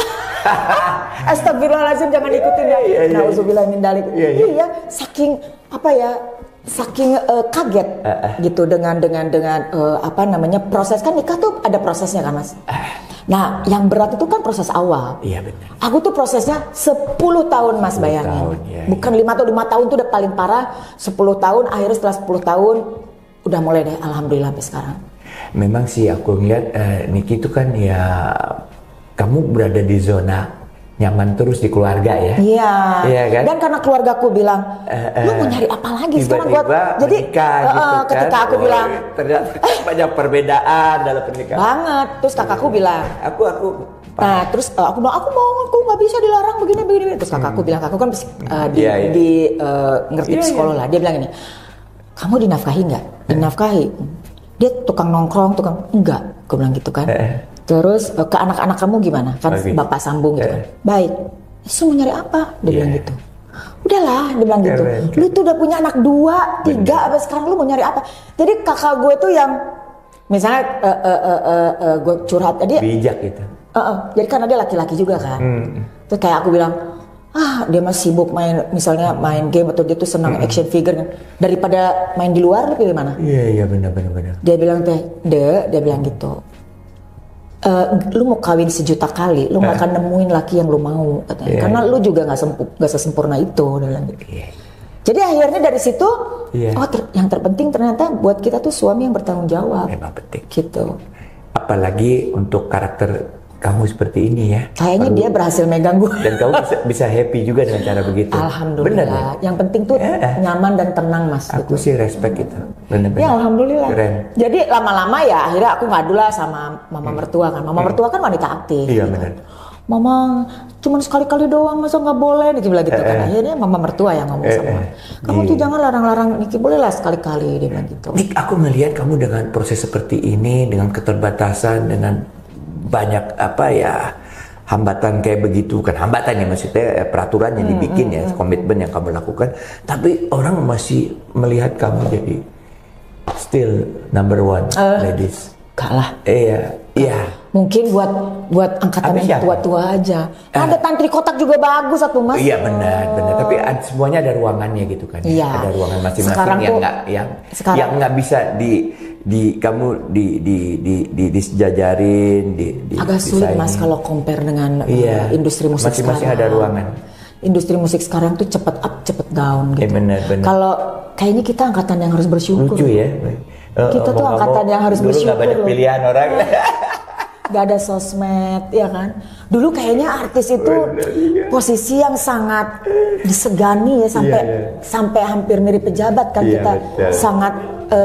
Astagfirullahaladzim, jangan ikutin ya. Nauzubillah min dzalik. Iya, saking apa ya? Saking kaget gitu dengan apa namanya proses, kan nikah tuh ada prosesnya kan mas. Nah yang berat itu kan proses awal. Iya benar. Aku tuh prosesnya 10 tahun mas, bayangin. Bukan 5 tahun tuh udah paling parah. 10 tahun, akhirnya setelah 10 tahun udah mulai deh, alhamdulillah sampai sekarang. Memang sih aku ngeliat Niki itu kan ya, kamu berada di zona nyaman terus di keluarga ya. Iya kan? Dan karena keluargaku bilang, lu mau nyari apa lagi sekarang buat jadi gitu ketika kan? aku bilang ternyata banyak perbedaan dalam pernikahan. Banget. Terus kakakku bilang, aku nah terus aku bilang, aku nggak bisa dilarang begini. Terus kakakku bilang, kakakku kan ngerti psikolog lah. Dia bilang ini, kamu dinafkahi nggak? Dinafkahi. Dia tukang nongkrong, enggak, gue bilang gitu kan. Terus ke anak-anak kamu gimana? Kan bapak sambung gitu kan. Baik. Lu mau nyari apa? Dia bilang gitu. Udahlah, dia bilang gitu. Lu tuh udah punya anak 2, 3, sampai sekarang lu mau nyari apa? Jadi kakak gue tuh yang misalnya gue curhat tadi. Bijak gitu. Jadi karena dia laki-laki juga kan. Terus kayak aku bilang, dia masih sibuk misalnya main game, atau dia tuh senang action figure kan. Daripada main di luar, lu pilih mana? Iya benar. Dia bilang dia bilang gitu. Lu mau kawin 1 juta kali, lu gak akan nemuin laki yang lu mau katanya. Karena lu juga gak sesempurna itu, dia bilang gitu. Jadi akhirnya dari situ, yang terpenting ternyata buat kita tuh suami yang bertanggung jawab. Memang penting. Gitu. Apalagi untuk karakter kamu seperti ini ya. Kayaknya dia berhasil megang gue. Dan kamu bisa happy juga dengan cara begitu. Alhamdulillah. Bener, ya? Yang penting tuh nyaman dan tenang mas. Aku gitu. sih respect itu. Bener-bener. Ya alhamdulillah. Keren. Jadi lama-lama ya akhirnya aku ngadu lah sama mama mertua kan. Mama mertua kan wanita aktif. Iya gitu. benar. Mama cuman sekali-kali doang, masa nggak boleh? Niki bilang gitu kan. Akhirnya mama mertua yang ngomong sama. Kamu tuh jangan larang-larang Niki, boleh lah sekali-kali, dia bilang gitu. Nik, aku ngelihat kamu dengan proses seperti ini, dengan keterbatasan, dengan banyak hambatan kayak begitu, kan hambatan ya maksudnya peraturan yang dibikin ya, komitmen yang kamu lakukan, tapi orang masih melihat kamu jadi still number 1 ladies. Gak lah. Iya. Mungkin buat angkatan yang tua-tua aja. Ada tantri kotak juga bagus satu mas. Iya benar. Tapi semuanya ada ruangannya gitu kan. Iya. Ada ruangan masing-masing sekarang yang nggak bisa kamu disejajarin, agak sulit mas kalau compare dengan industri musik masing-masing sekarang. Ada ruangan. Industri musik sekarang tuh cepet up cepet down gitu. Benar. Kalau kayaknya kita angkatan yang harus bersyukur. Lucu ya. Kita tuh angkatan yang harus bersyukur. Dulu nggak banyak pilihan orang. Gak ada sosmed, ya kan? Dulu kayaknya artis itu posisi yang sangat disegani ya, sampai hampir mirip pejabat kan. Kita sangat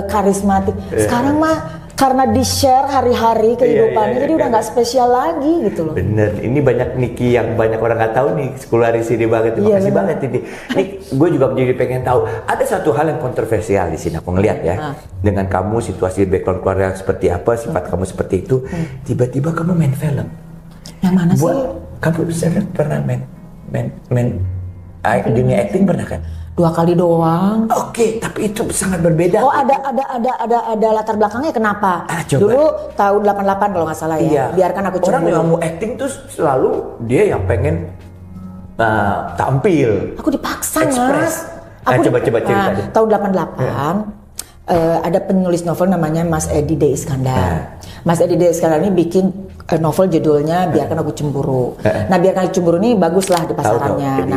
karismatik. Sekarang mah karena di-share hari-hari kehidupannya, jadi udah nggak spesial lagi gitu loh. Bener, ini banyak Niki yang banyak orang nggak tahu nih, sekolah di sini banget. Terima kasih banget ini. Nih, gue juga menjadi pengen tahu. Ada satu hal yang kontroversial di sini aku ngeliat ya, dengan kamu situasi background keluarga seperti apa, sifat kamu seperti itu, tiba-tiba kamu main film. Yang mana sih? Kamu bisa pernah main dunia acting pernah kan? 2 kali doang. Oke, tapi itu sangat berbeda. Oh, ada latar belakangnya kenapa? Dulu tahun 88 kalau nggak salah ya. Iya. Biarkan aku coba. Orang yang mau acting tuh selalu dia yang pengen tampil. Aku dipaksa, Express. Mas. Coba cerita. Tahun 88 ada penulis novel namanya Mas Edi D. Iskandar. Mas Edi D. Iskandar ini bikin novel judulnya Biarkan Aku Cemburu. Nah, Biarkan Aku Cemburu ini baguslah di pasarannya.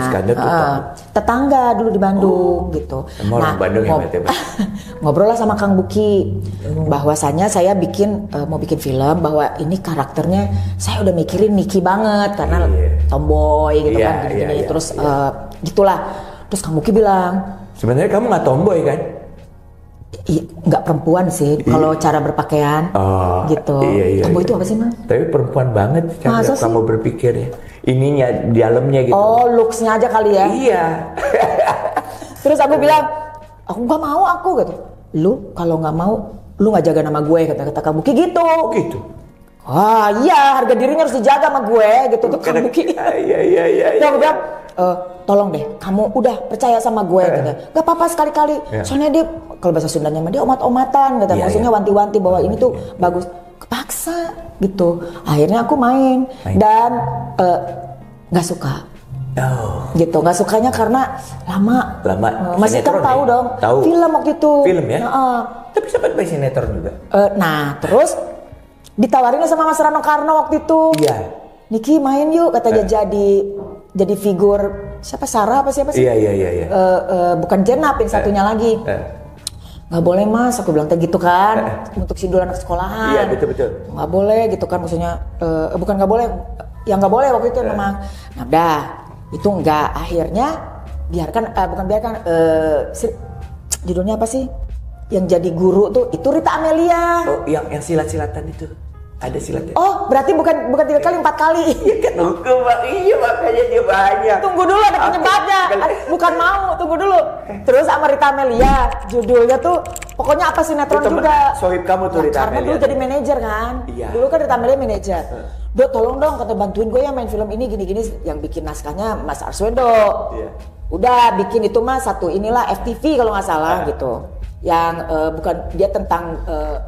Tetangga dulu di Bandung gitu. Nah, ngobrol lah sama Kang Buki bahwasanya saya mau bikin film, bahwa ini karakternya saya udah mikirin Niki banget karena tomboy gitu kan gini-gini. Terus gitulah. Terus Kang Buki bilang, Sebenarnya kamu nggak tomboy kan? Nggak perempuan sih, kalau cara berpakaian gitu. Iya. Tomboy itu apa sih, Mas? Tapi perempuan banget cara kamu berpikir ya. Ininya, dalamnya gitu. Oh, looks-nya aja kali ya? Iya. Terus aku bilang, aku nggak mau aku gitu. Lu kalau nggak mau, lu nggak jaga nama gue, kata kamu kayak gitu. Gitu. Wah iya, harga dirinya harus dijaga sama gue gitu tuh kamu Ki. Iya. Terus aku bilang, tolong deh, kamu udah percaya sama gue gitu. Gak apa-apa sekali-kali. Soalnya dia, kalau bahasa Sundanya dia omat-omatan gitu. Maksudnya wanti-wanti bahwa ini tuh bagus. Kepaksa gitu. Akhirnya aku main. Dan gak suka. Gitu, nggak sukanya karena lama. Masih kan tahu dong. Film waktu itu. Film ya? Tapi sempat main sinetron juga. Nah terus ditawarin sama Mas Rano Karno waktu itu. Iya. Niki main yuk, katanya jadi figur siapa, Sarah apa siapa sih? Iya. Bukan Jenap, yang satunya lagi. Nggak boleh Mas, aku bilang gitu kan. Untuk sidul anak sekolahan. Iya betul. Nggak boleh gitu kan, maksudnya bukan nggak boleh, yang nggak boleh waktu itu memang. Nah udah, itu enggak. Akhirnya judulnya apa sih? Yang jadi guru tuh itu Rita Amelia. Oh, yang silat-silatan itu. Ada silatnya. Oh, berarti bukan 3 kali, 4 kali. Iya kan hukum, iya makanya dia banyak. Tunggu dulu, ada penyebabnya. Bukan mau, tunggu dulu. Terus sama Rita Amelia, judulnya tuh pokoknya apa sinetron juga. Sohib kamu tuh Rita Amelia. Karena dulu jadi manajer kan. Iya. Dulu kan Rita Amelia manajer. Dok, tolong dong, kata bantuin gue ya main film ini gini-gini. Yang bikin naskahnya Mas Arswendo. Iya. Udah bikin itu Mas, satu inilah FTV kalau nggak salah gitu. Yang bukan dia tentang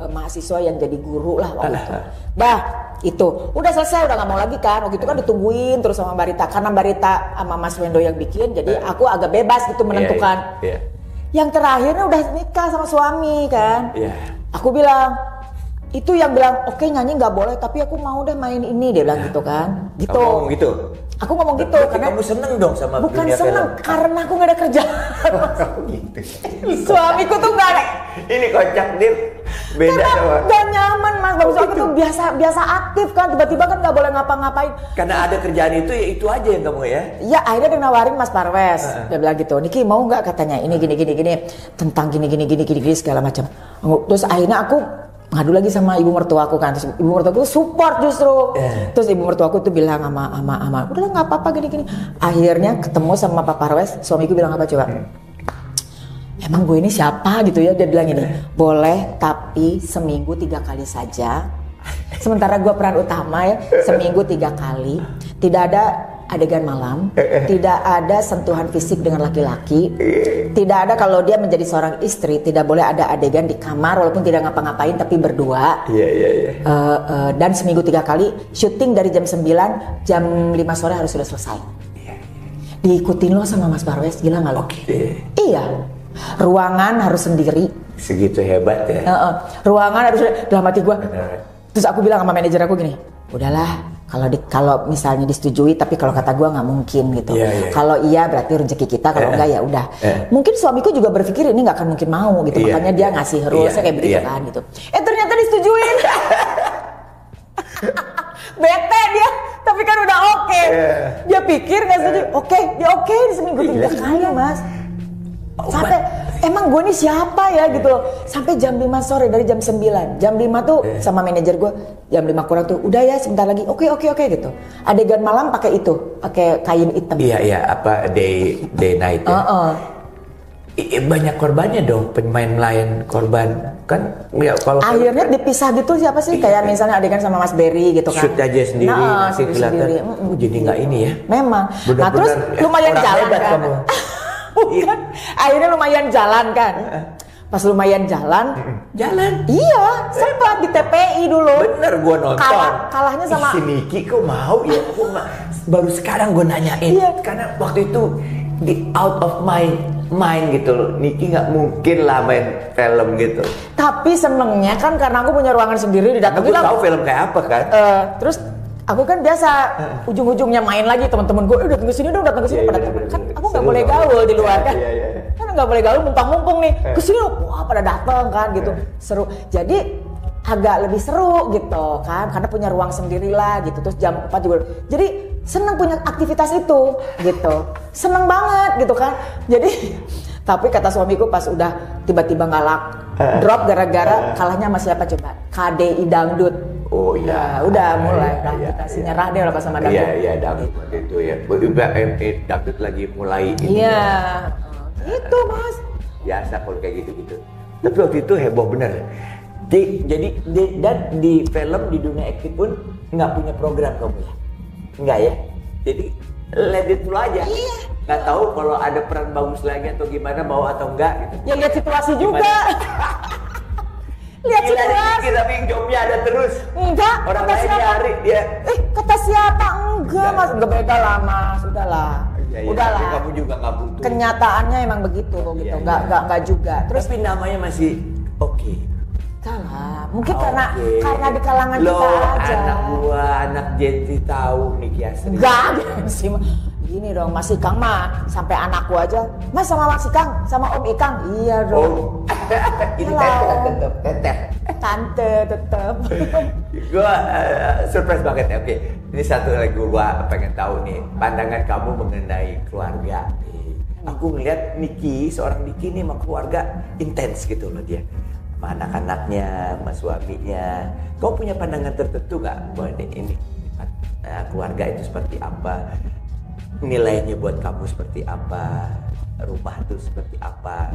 mahasiswa yang jadi guru lah waktu itu. Dah itu udah selesai, udah nggak mau lagi kan. Waktu itu kan ditungguin terus sama Mbak Rita, karena Mbak Rita sama Mas Wendo yang bikin, jadi aku agak bebas gitu menentukan. Yang terakhirnya udah nikah sama suami kan. Aku bilang itu, yang bilang oke, nyanyi nggak boleh tapi aku mau deh main ini, dia bilang gitu kan. Gitu. Ngomong gitu. Aku ngomong gitu karena kamu seneng dong sama bukan dunia seneng film. karena aku nggak ada kerjaan. Gitu. Suamiku tuh nggak ada. Ini kocak dia beda sama. Gak nyaman Mas, bagus aku tuh biasa aktif kan, tiba-tiba kan nggak boleh ngapa-ngapain. Karena ada kerjaan itu ya itu aja yang kamu ya. Ya akhirnya dia nawarin Mas Parwes, dia bilang gitu, Niki mau nggak, katanya ini gini tentang gini segala macam. Terus akhirnya aku ngadu lagi sama ibu mertuaku kan, terus ibu mertuaku support justru. Terus ibu mertuaku tuh bilang sama udah nggak apa-apa gini. Akhirnya ketemu sama Pak Parwes, suamiku bilang apa coba? Emang gue ini siapa gitu ya, dia bilang ini, boleh tapi seminggu 3 kali saja. Sementara gue peran utama ya, seminggu 3 kali, tidak ada adegan malam, tidak ada sentuhan fisik dengan laki-laki, tidak ada kalau dia menjadi seorang istri, tidak boleh ada adegan di kamar walaupun tidak ngapa-ngapain tapi berdua. Dan seminggu 3 kali, syuting dari jam 9, jam 5 sore harus sudah selesai. Diikutin lo sama Mas Parwes, gila nggak lo? Iya, ruangan harus sendiri. Segitu hebat ya? Ruangan harus, dalam hati gue. Terus aku bilang sama manajer aku gini, udahlah, kalau misalnya disetujui, tapi kalau kata gue nggak mungkin gitu. Kalau iya berarti rezeki kita, kalau enggak ya udah. Mungkin suamiku juga berpikir ini nggak akan mungkin mau gitu, makanya dia ngasih rulesnya kayak begitu kan gitu. Ternyata disetujuin. Bete dia, tapi kan udah oke. Dia pikir nggak setuju, dia oke di seminggu 3 kali Mas. Sampai emang gue ini siapa ya gitu loh. Sampai jam 5 sore dari jam 9. Jam 5 tuh sama manajer gue, jam 5 kurang tuh udah ya sebentar lagi. Oke gitu. Adegan malam pakai itu, pakai kain hitam. Iya, apa day night ya. Banyak korbannya dong, pemain lain korban kan ya, kalau akhirnya dipisah gitu siapa sih, kayak misalnya adegan sama Mas Berry gitu kan. Shoot aja sendiri, nanti kelihatan. Jadi nggak ini ya. Memang. Nah terus lumayan jalan kan. Bukan. Akhirnya lumayan jalan kan. Pas lumayan jalan. Iya, sempat di TPI dulu. Bener, gua nonton. Kalahnya sama si Niki kok mau ya. Baru sekarang gua nanyain. Karena waktu itu di out of my mind gitu loh. Niki nggak mungkin lah main film gitu. Tapi senengnya kan karena aku punya ruangan sendiri, didatengin. Aku tahu film kayak apa kan. Terus aku kan biasa ujung-ujungnya main lagi, teman-teman gue datang ke sini dong, datang ke sini pada kan aku nggak boleh gaul di luar kan. Kan nggak boleh gaul, mumpung nih ke sini wah pada datang kan gitu. Seru. Jadi agak lebih seru gitu kan, karena punya ruang sendiri lah gitu. Terus jam 4 juga. Jadi seneng punya aktivitas itu gitu. Seneng banget gitu kan. Jadi Tapi kata suamiku pas udah tiba-tiba ngalak drop gara-gara kalahnya sama siapa coba? KDI Dangdut. Oh iya. Udah mulai kita nyerah deh pas sama Dangdut. Iya Dangdut itu ya. Dangdut lagi mulai ini. Iya. Itu Mas. Biasa kalau kayak gitu-gitu. Tapi waktu itu heboh bener. Dan di film di dunia akting pun nggak punya program kamu ya? Nggak ya? Jadi let it flow aja. Iya. Nggak tahu kalau ada peran bagus lagi atau gimana, mau atau enggak gitu. Ya lihat situasi juga. Lihat situasi. Tapi jobnya ada terus. Enggak. Orang lain nyari dia. Kata siapa? Enggak Mas, enggak beda lah Mas. Udahlah. Ya, udahlah. Tapi kamu juga nggak butuh. Kenyataannya emang begitu gitu. Enggak juga. Terus tapi namanya masih oke. Salah. Mungkin karena di kalangan kita aja. Anak gua, anak Gen Z tahu Niki Astri. Enggak sih. Gini dong, Mas Ikang mah sampai anakku aja, Mas sama Mas Ikang, sama Om Ikang, iya dong. Ini tante tetap. Gua surprise banget ya. Oke, ini satu lagi gua pengen tahu nih pandangan kamu mengenai keluarga. Aku ngeliat Niki, seorang Niki nih sama keluarga intens gitu loh dia. Sama anak-anaknya, sama suaminya. Kau punya pandangan tertentu nggak bahwa ini keluarga itu seperti apa? Nilainya buat kamu seperti apa, rumah itu seperti apa?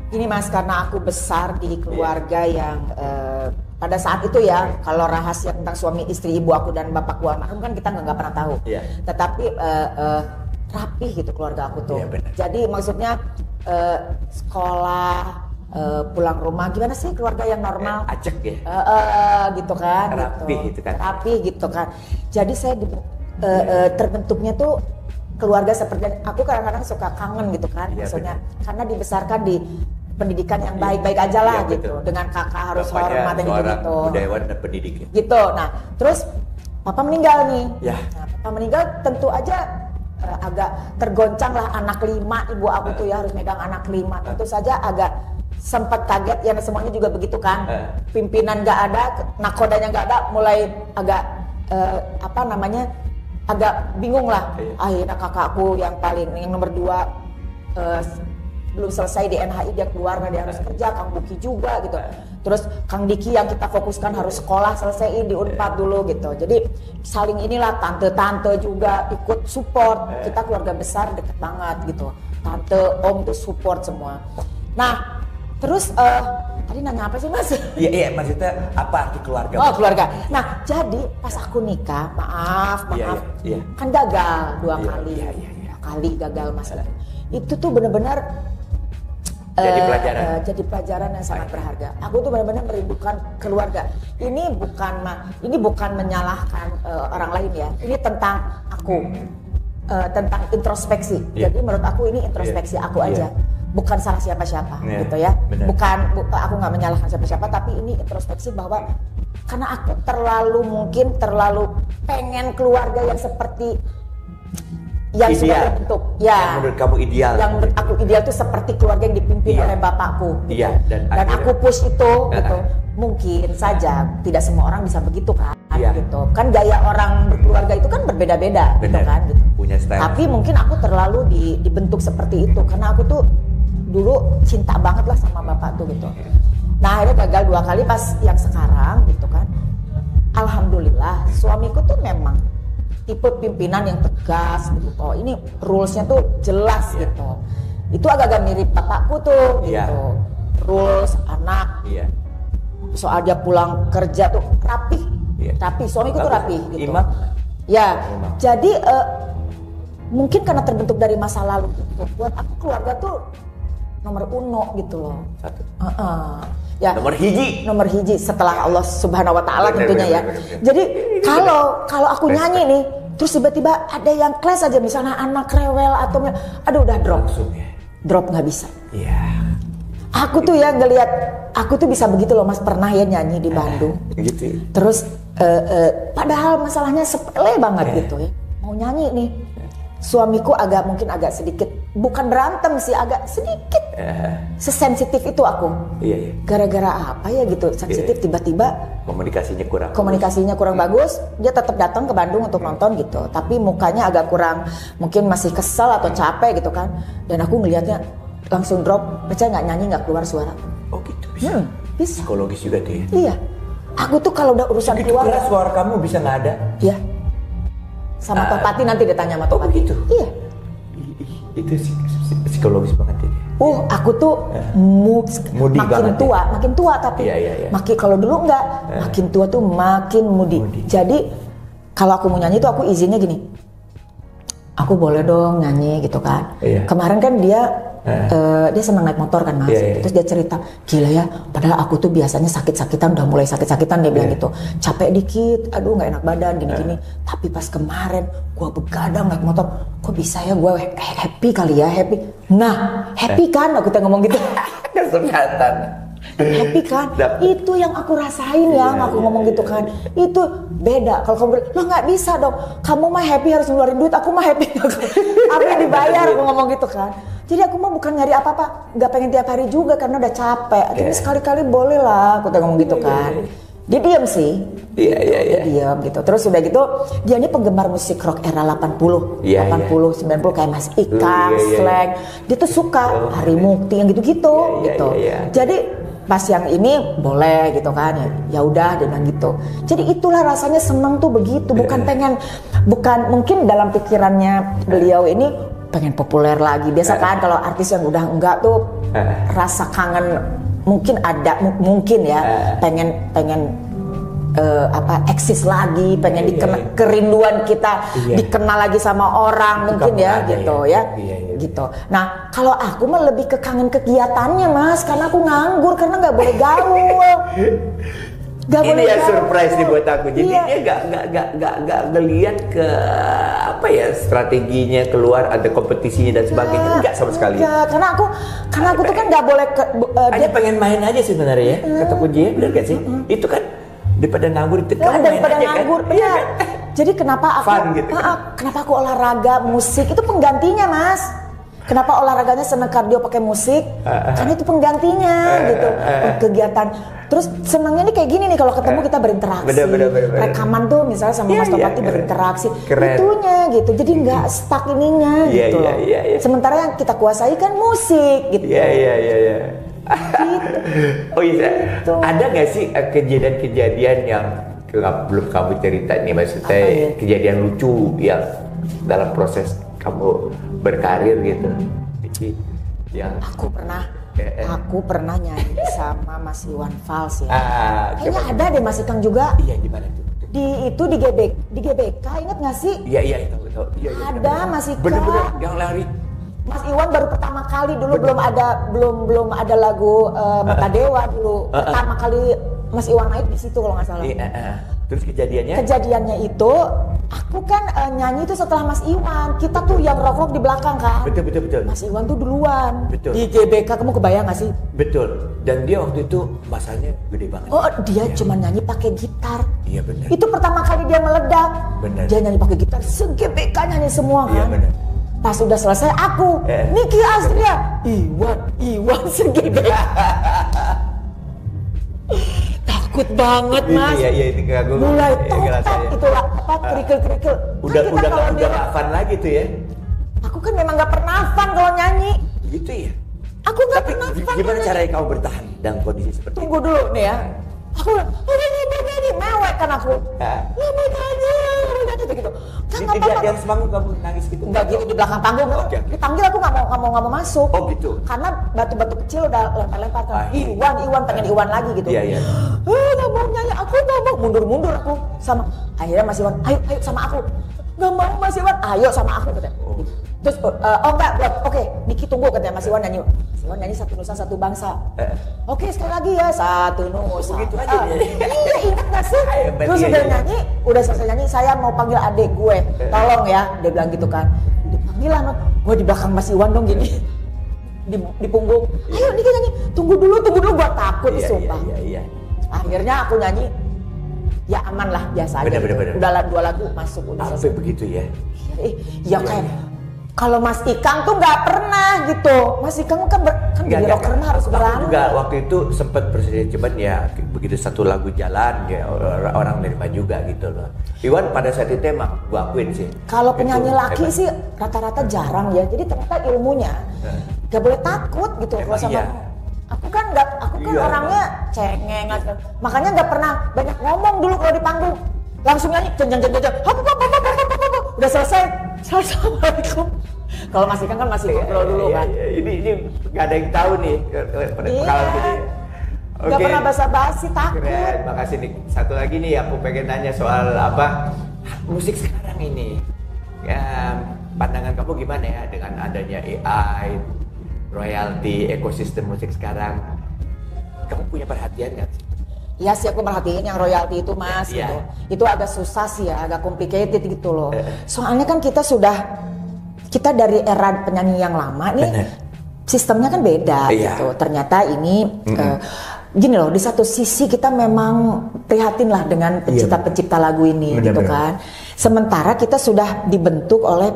Ini Mas, karena aku besar di keluarga yang pada saat itu ya, kalau rahasia tentang suami istri ibu aku dan bapakku almarhum kan kita nggak pernah tahu. Tetapi rapih gitu keluarga aku tuh. Jadi maksudnya sekolah, pulang rumah, gimana sih keluarga yang normal? Acek ya? Gitu kan. Rapih gitu kan. Rapih gitu kan. Jadi saya terbentuknya tuh keluarga seperti, aku kadang-kadang suka kangen gitu kan, maksudnya karena dibesarkan di pendidikan yang baik-baik aja lah gitu, dengan kakak harus hormat dan gitu. Budayawan dan pendidik. Gitu. Nah, terus papa meninggal nih. Nah, papa meninggal tentu aja agak tergoncang lah, anak 5, ibu aku tuh ya harus megang anak 5. Tentu saja agak sempat kaget ya, semuanya juga begitu kan. Pimpinan nggak ada, nakodanya nggak ada, mulai agak agak bingung lah. Akhirnya kakakku yang nomor 2 belum selesai di NHI, dia keluar, dia harus kerja. Kang Buki juga gitu. Terus Kang Diki yang kita fokuskan harus sekolah selesaiin di Unpad dulu gitu. Jadi saling inilah, tante-tante juga ikut support. Kita keluarga besar deket banget gitu. Tante, om tuh support semua. Nah, terus tadi nanya apa sih Mas? Iya, maksudnya apa arti keluarga? Oh, keluarga. Nah, jadi pas aku nikah, maaf, kan gagal 2 kali. 2 kali gagal Mas. Itu tuh benar-benar jadi pelajaran yang sangat berharga. Aku tuh benar-benar merindukan keluarga. Ini bukan menyalahkan orang lain ya. Ini tentang aku, tentang introspeksi. Jadi menurut aku ini introspeksi aku aja. Bukan salah siapa-siapa gitu ya. Bukan aku nggak menyalahkan siapa-siapa, tapi ini introspeksi bahwa karena aku terlalu pengen keluarga yang seperti yang sudah terbentuk. Yang menurut kamu ideal. Yang menurut aku ideal itu seperti keluarga yang dipimpin oleh bapakku. Gitu. Dan aku push itu gitu. Mungkin saja tidak semua orang bisa begitu kan. Gitu. Kan gaya orang berkeluarga itu kan berbeda-beda gitu kan gitu. Punya style. Tapi mungkin aku terlalu dibentuk seperti itu karena aku tuh dulu cinta banget lah sama bapak tuh gitu. Nah, akhirnya gagal 2 kali pas yang sekarang gitu kan. Alhamdulillah suamiku tuh memang tipe pimpinan yang tegas gitu. Oh, ini rulesnya tuh jelas gitu. Itu agak-agak mirip bapakku tuh gitu. Rules anak. Soal dia pulang kerja tuh rapi. Rapi, suamiku tuh rapi gitu. Ya, jadi mungkin karena terbentuk dari masa lalu gitu. Buat aku keluarga tuh nomor 1 gitu loh. Ya, nomor hiji setelah Allah Subhanahu wa taala tentunya ya. Jadi kalau aku nyanyi nih terus tiba-tiba ada yang clash aja, misalnya anak rewel atau udah drop nggak bisa. Aku tuh ya ngelihat, aku tuh bisa begitu loh Mas, pernah ya nyanyi di Bandung. Gitu. Terus padahal masalahnya sepele banget gitu ya. Mau nyanyi nih. Suamiku mungkin agak sedikit, bukan berantem sih, agak sedikit sesensitif itu aku. Gara-gara apa ya gitu, sensitif tiba-tiba komunikasinya kurang bagus. Dia tetap datang ke Bandung untuk nonton gitu, tapi mukanya agak kurang, mungkin masih kesel atau capek gitu kan. Dan aku ngelihatnya, langsung drop, percaya nggak, nyanyi nggak keluar suara. Oh gitu bisa. Bisa. Psikologis juga tuh ya. Iya. Aku tuh kalau udah urusan Begitu keluar. keras suara kamu bisa nggak ada? Iya. Sama Topati nanti ditanya sama Topati. Begitu. Iya. Itu psikologis banget ya. Aku tuh Moody makin tua tapi Iya. makin kalau dulu enggak, makin tua tuh makin moody. Jadi kalau aku mau nyanyi tuh aku izinnya gini. Aku boleh dong nyanyi gitu kan. Iya. Kemarin kan dia senang naik motor kan Mas. Iya. Terus dia cerita, gila ya, padahal aku tuh biasanya sakit-sakitan, udah mulai sakit-sakitan dia bilang gitu. Capek dikit, aduh nggak enak badan gini-gini. Tapi pas kemarin gua begadang naik motor, kok bisa ya gua happy kali ya, happy. Nah, happy kan aku tuh ngomong gitu. Kesempatan. Happy kan? Itu yang aku rasain ya, aku ngomong gitu kan. Itu beda. Kalau kamu bilang, lo nggak bisa dong. Kamu mah happy harus ngeluarin duit. Aku mah happy. Aku yang dibayar, aku ngomong gitu kan. Jadi aku mah bukan nyari apa-apa. Nggak pengen tiap hari juga karena udah capek. Tapi sekali-kali boleh lah, aku ngomong gitu kan. Dia diam sih. Iya. Dia diam gitu. Terus udah gitu, dia ini penggemar musik rock era 80, 90 kayak Mas Ika, Slang. Dia tuh suka Hari Mukti yang gitu-gitu gitu. Jadi pas yang ini boleh gitu kan, ya udah dia bilang gitu. Jadi itulah rasanya seneng tuh begitu, bukan mungkin dalam pikirannya beliau ini pengen populer lagi. Biasa kan kalau artis yang udah enggak tuh rasa kangen mungkin ada, mungkin ya pengen eksis lagi, pengen kerinduan kita dikenal lagi sama orang mungkin ya gitu ya. Gitu. Nah kalau aku mah lebih ke kangen kegiatannya Mas, karena aku nganggur karena nggak boleh gaul. Ini ya surprise nih buat aku. Jadi dia nggak ngelihat ke apa ya strateginya keluar ada kompetisinya dan sebagainya, enggak sama sekali. Enggak, karena aku tuh kan nggak boleh dia pengen main aja sebenarnya ya. Kata kuncinya benar gak sih? Itu kan daripada nganggur itu kan daripada nganggur kan? Iya. Jadi kenapa aku kenapa aku olahraga musik itu penggantinya Mas? Kenapa olahraganya seneng kardio pakai musik? Karena itu penggantinya gitu. Kegiatan. Terus senangnya nih kayak gini nih kalau ketemu kita berinteraksi. Bener. Rekaman tuh misalnya sama Mas Topati berinteraksi. Keren. Itunya gitu. Jadi nggak stuck ininya gitu loh. Sementara yang kita kuasai kan musik gitu. Iya. Gitu. Oh iya. Gitu. Ada nggak sih kejadian-kejadian yang belum kamu cerita nih, maksudnya kejadian lucu yang dalam proses kamu berkarir gitu? Yang aku pernah nyanyi sama Mas Iwan Fals ya. Kayaknya ada deh Mas Ikang juga. Iya, gimana tuh? Di GBK inget nggak sih? Iya, tahu. Ada Mas Ikang. Bener, yang lari. Mas Iwan baru pertama kali dulu belum ada lagu Mata Dewa dulu. Pertama kali Mas Iwan naik di situ kalau nggak salah. Terus kejadiannya itu aku kan nyanyi itu setelah Mas Iwan. Kita tuh yang rock di belakang kan. Betul. Mas Iwan tuh duluan. Betul. Di GBK kamu kebayang nggak sih? Betul. Dan dia waktu itu masanya gede banget. Oh, dia cuma nyanyi pakai gitar. Iya benar. Itu pertama kali dia meledak. Benar. Dia nyanyi pakai gitar, se-GBK nyanyi semua kan. Iya benar. Pas udah selesai aku, Niki Astria, Iwan se-GBK. Takut banget Mas. Iya itu kagum. Mulai totak itu kerikil. Udah nggak fun lagi tuh ya. Aku kan memang nggak pernah fun kalau nyanyi. Gitu ya. Aku nggak pernah fun. Gimana caranya kamu bertahan dalam kondisi seperti itu? Tunggu dulu nih ya. Aku udah nyanyi mewek kan aku. Nyanyi gitu. Di atas panggung kamu nangis gitu? Enggak gitu di belakang panggung. Dipanggil aku nggak mau masuk. Oh gitu. Karena batu-batu kecil udah lempar-lempar kan. Iwan pengen Iwan lagi gitu. Iya. Nggak mau nyanyi, aku nggak mau, mundur aku sama. Akhirnya Mas Iwan, ayo sama aku. Nggak mau Mas Iwan, ayo sama aku katanya. Terus enggak, oke, Niki tunggu katanya Mas Iwan nyanyi. Mas Iwan nyanyi Satu Nusa Satu Bangsa. Oke sekali lagi ya Satu Nusa. Begitu aja ya. Iya ingat nggak sih? Terus udah selesai nyanyi, saya mau panggil adik gue, tolong ya, dia bilang gitu kan. Dipanggil lah, gue di belakang Mas Iwan dong gini. Di punggung, ayo Niki nyanyi, tunggu dulu, gue takut sumpah. Iya. Akhirnya aku nyanyi, ya aman lah biasa aja. Bener. Udah 2 lagu masuk, udah selesai. Begitu ya? Ya kayak Kalau Mas Ikang tuh nggak pernah gitu. Mas Ikang kan jadi rocker mah harus berani. Juga waktu itu sempat bersedia, cuman ya begitu satu lagu jalan ya orang nerima juga gitu loh. Iwan pada saat itu emang gua akuin sih. Kalau penyanyi laki sih rata-rata jarang ya. Jadi ternyata ilmunya nggak boleh takut gitu kalau sama. Iya. Aku kan orangnya cengeng, makanya nggak pernah banyak ngomong dulu kalau di panggung. Langsung nyanyi, udah selesai, assalamualaikum. Kalau Mas Ikang kan masih ngobrol dulu kan. Ini nggak ada yang tahu nih pengalaman gini. Nggak pernah basa-basi, takut. Keren, makasih nih. Satu lagi nih aku pengen nanya soal apa musik sekarang ini. Ya, pandangan kamu gimana ya dengan adanya AI, royalti, ekosistem musik sekarang? Kamu punya perhatian nggak? Iya sih, aku merhatiin yang royalti itu Mas gitu. Itu agak susah sih ya, agak complicated gitu loh. Soalnya kan kita dari era penyanyi yang lama nih, sistemnya kan beda gitu. Ternyata ini gini loh, di satu sisi kita memang prihatin lah dengan pencipta-pencipta lagu ini gitu kan. Sementara kita sudah dibentuk oleh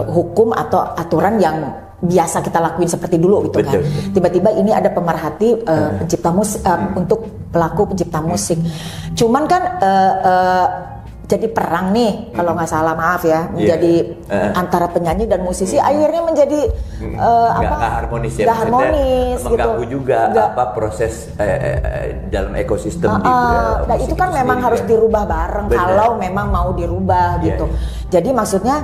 hukum atau aturan yang biasa kita lakuin seperti dulu gitu kan. Tiba-tiba ini ada pemerhati pencipta musik untuk pelaku pencipta musik. Cuman kan jadi perang nih kalau nggak salah, maaf ya, menjadi antara penyanyi dan musisi akhirnya menjadi nggak harmonis ya, nggak harmonis mengganggu gitu. juga proses dalam ekosistem nah itu kan memang harus dirubah bareng kalau memang mau dirubah gitu. Jadi maksudnya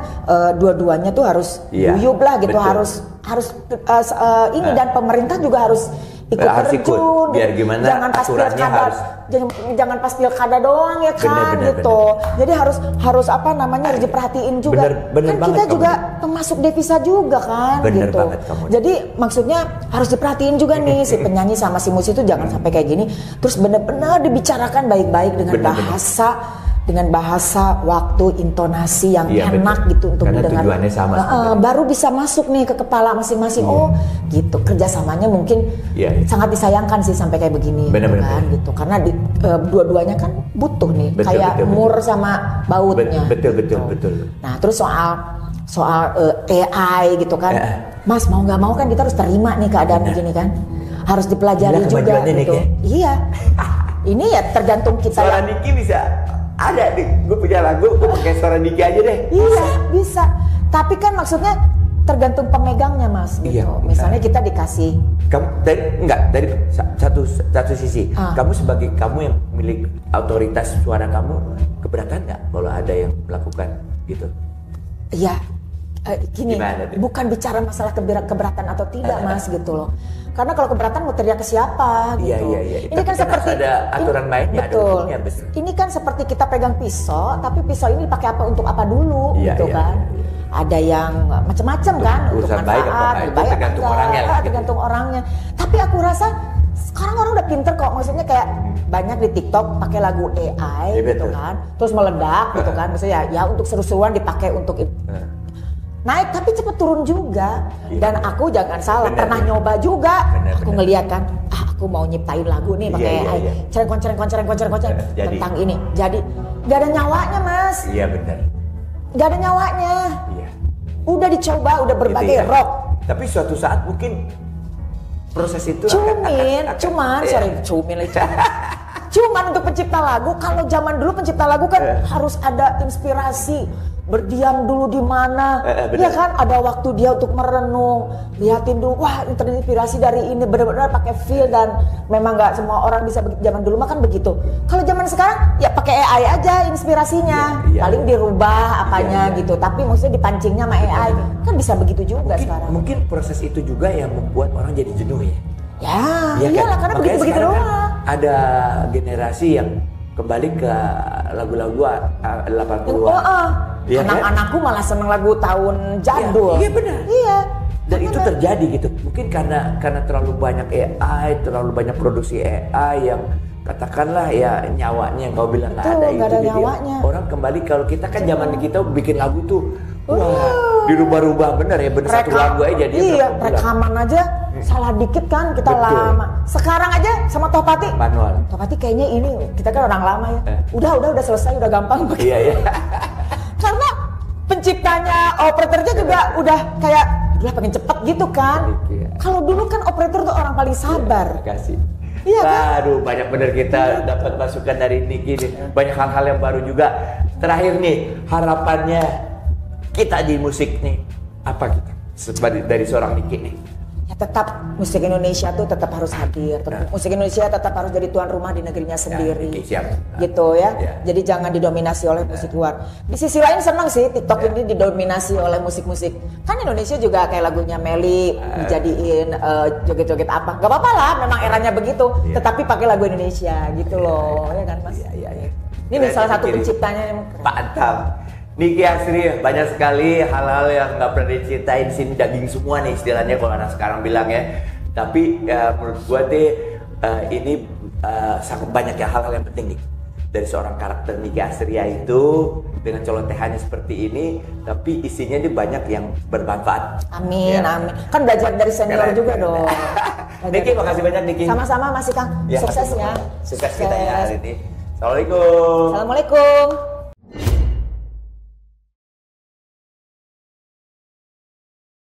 dua-duanya tuh harus guyup lah gitu, harus ini dan pemerintah juga harus ikut terjun. Biar gimana jangan pas pilkada, jangan pas pilkada doang ya kan gitu. Jadi harus apa namanya harus diperhatiin juga. Bener kan kita juga pemasuk devisa juga kan gitu. Jadi maksudnya harus diperhatiin juga nih si penyanyi sama si musisi itu jangan sampai kayak gini. Terus benar-benar dibicarakan baik-baik dengan bahasa, waktu, intonasi yang enak gitu untuk didengar. Tujuannya sama. Baru bisa masuk nih ke kepala masing-masing. Oh, gitu. Kerjasamanya mungkin sangat disayangkan sih sampai kayak begini, kan gitu. Karena dua-duanya kan butuh nih, kayak mur sama bautnya. Betul. Nah, terus soal AI gitu kan. Mas mau nggak mau kan kita harus terima nih keadaan begini kan. Harus dipelajari juga gitu. Iya. Ini ya tergantung kita. Suara Niki bisa. Ada nih, gue punya lagu, gue pakai suara Niki aja deh. Iya, bisa. Tapi kan maksudnya tergantung pemegangnya Mas. Gitu. Misalnya kita dikasih. Kamu dari satu sisi, kamu sebagai kamu yang milik otoritas suara kamu, keberatan nggak kalau ada yang melakukan gitu? Iya. Gini, bukan bicara masalah keberatan atau tidak Mas gitu loh. Karena kalau keberatan mau teriak ke siapa gitu. Iya. Ini kan seperti ada aturan mainnya, ada hukumnya. Ini kan seperti kita pegang pisau, tapi pisau ini dipakai apa untuk apa dulu gitu kan. Ada yang macam-macam kan untuk manfaat, tergantung orangnya lah. Tergantung orangnya. Tapi aku rasa sekarang orang udah pinter kok, maksudnya kayak banyak di TikTok pakai lagu AI gitu kan. Terus meledak gitu kan. Maksudnya ya untuk seru-seruan dipakai untuk itu. Naik tapi cepet turun juga. Dan aku jangan salah pernah nyoba juga. Aku ngeliat kan, aku mau nyiptain lagu nih pakai AI. Cereng tentang ini. Jadi gak ada nyawanya Mas. Iya benar. Gak ada nyawanya. Iya. Udah dicoba, udah berbagai rock. Tapi suatu saat mungkin proses itu cuman untuk pencipta lagu, kalau zaman dulu pencipta lagu kan harus ada inspirasi. Berdiam dulu di mana, ya kan ada waktu dia untuk merenung, liatin dulu, wah terinspirasi dari ini, benar-benar pakai feel dan memang nggak semua orang bisa zaman dulu mah kan begitu. Kalau zaman sekarang ya pakai AI aja inspirasinya, paling dirubah apanya gitu, tapi maksudnya dipancingnya sama AI, kan bisa begitu juga sekarang. Mungkin proses itu juga yang membuat orang jadi jenuh ya. Ya, iyalah karena begitu-begitu doang. Kan ada generasi yang kembali ke lagu-lagu 80-an. Anak-anakku malah seneng lagu tahun jadul. Iya benar. Iya. Dan itu terjadi gitu. Mungkin karena terlalu banyak AI, terlalu banyak produksi AI yang katakanlah ya nyawanya yang kau bilang nggak ada itu. Ada nyawanya. Orang kembali kalau kita kan zaman kita bikin lagu tuh, dirubah-rubah bener ya, bener satu lagu aja jadi. Iya, rekaman aja salah dikit kan kita lama. Sekarang aja sama Tohpati manual. Tohpati kayaknya ini kita kan orang lama ya. Udah selesai, udah gampang. Iya. Karena penciptanya operatornya juga udah kayak udah pengen cepet gitu kan. Kalau dulu kan operator tuh orang paling sabar. Terima kasih. Iya kan? Aduh, banyak bener kita dapat masukan dari Niki nih. Banyak hal-hal yang baru juga. Terakhir nih, harapannya kita di musik nih, apa kita? Dari seorang Niki nih. Ya tetap musik Indonesia tuh tetap harus hadir. Musik Indonesia tetap harus jadi tuan rumah di negerinya sendiri. Siap. Gitu ya. Jadi jangan didominasi oleh musik luar. Di sisi lain senang sih TikTok ini didominasi oleh musik-musik. Kan Indonesia juga kayak lagunya Meli dijadiin joget-joget apa. Gak apa-apa lah, memang eranya begitu. Tetapi pakai lagu Indonesia gitu loh, ya kan Mas? Iya. Ini salah satu penciptanya yang mantap. Niki Astri, banyak sekali hal-hal yang nggak pernah diceritain sini, daging semua nih istilahnya kalau anak sekarang bilang ya. Tapi menurut gue deh ini sangat banyak ya hal-hal yang penting nih dari seorang karakter Niki Astria itu dengan colotehannya seperti ini, tapi isinya ini banyak yang bermanfaat. Amin, amin. Kan belajar dari senior juga dong. Niki, makasih banyak Niki. Sama-sama Mas Ikang. Sukses ya. Sukses kita ya hari ini. Assalamualaikum. Assalamualaikum.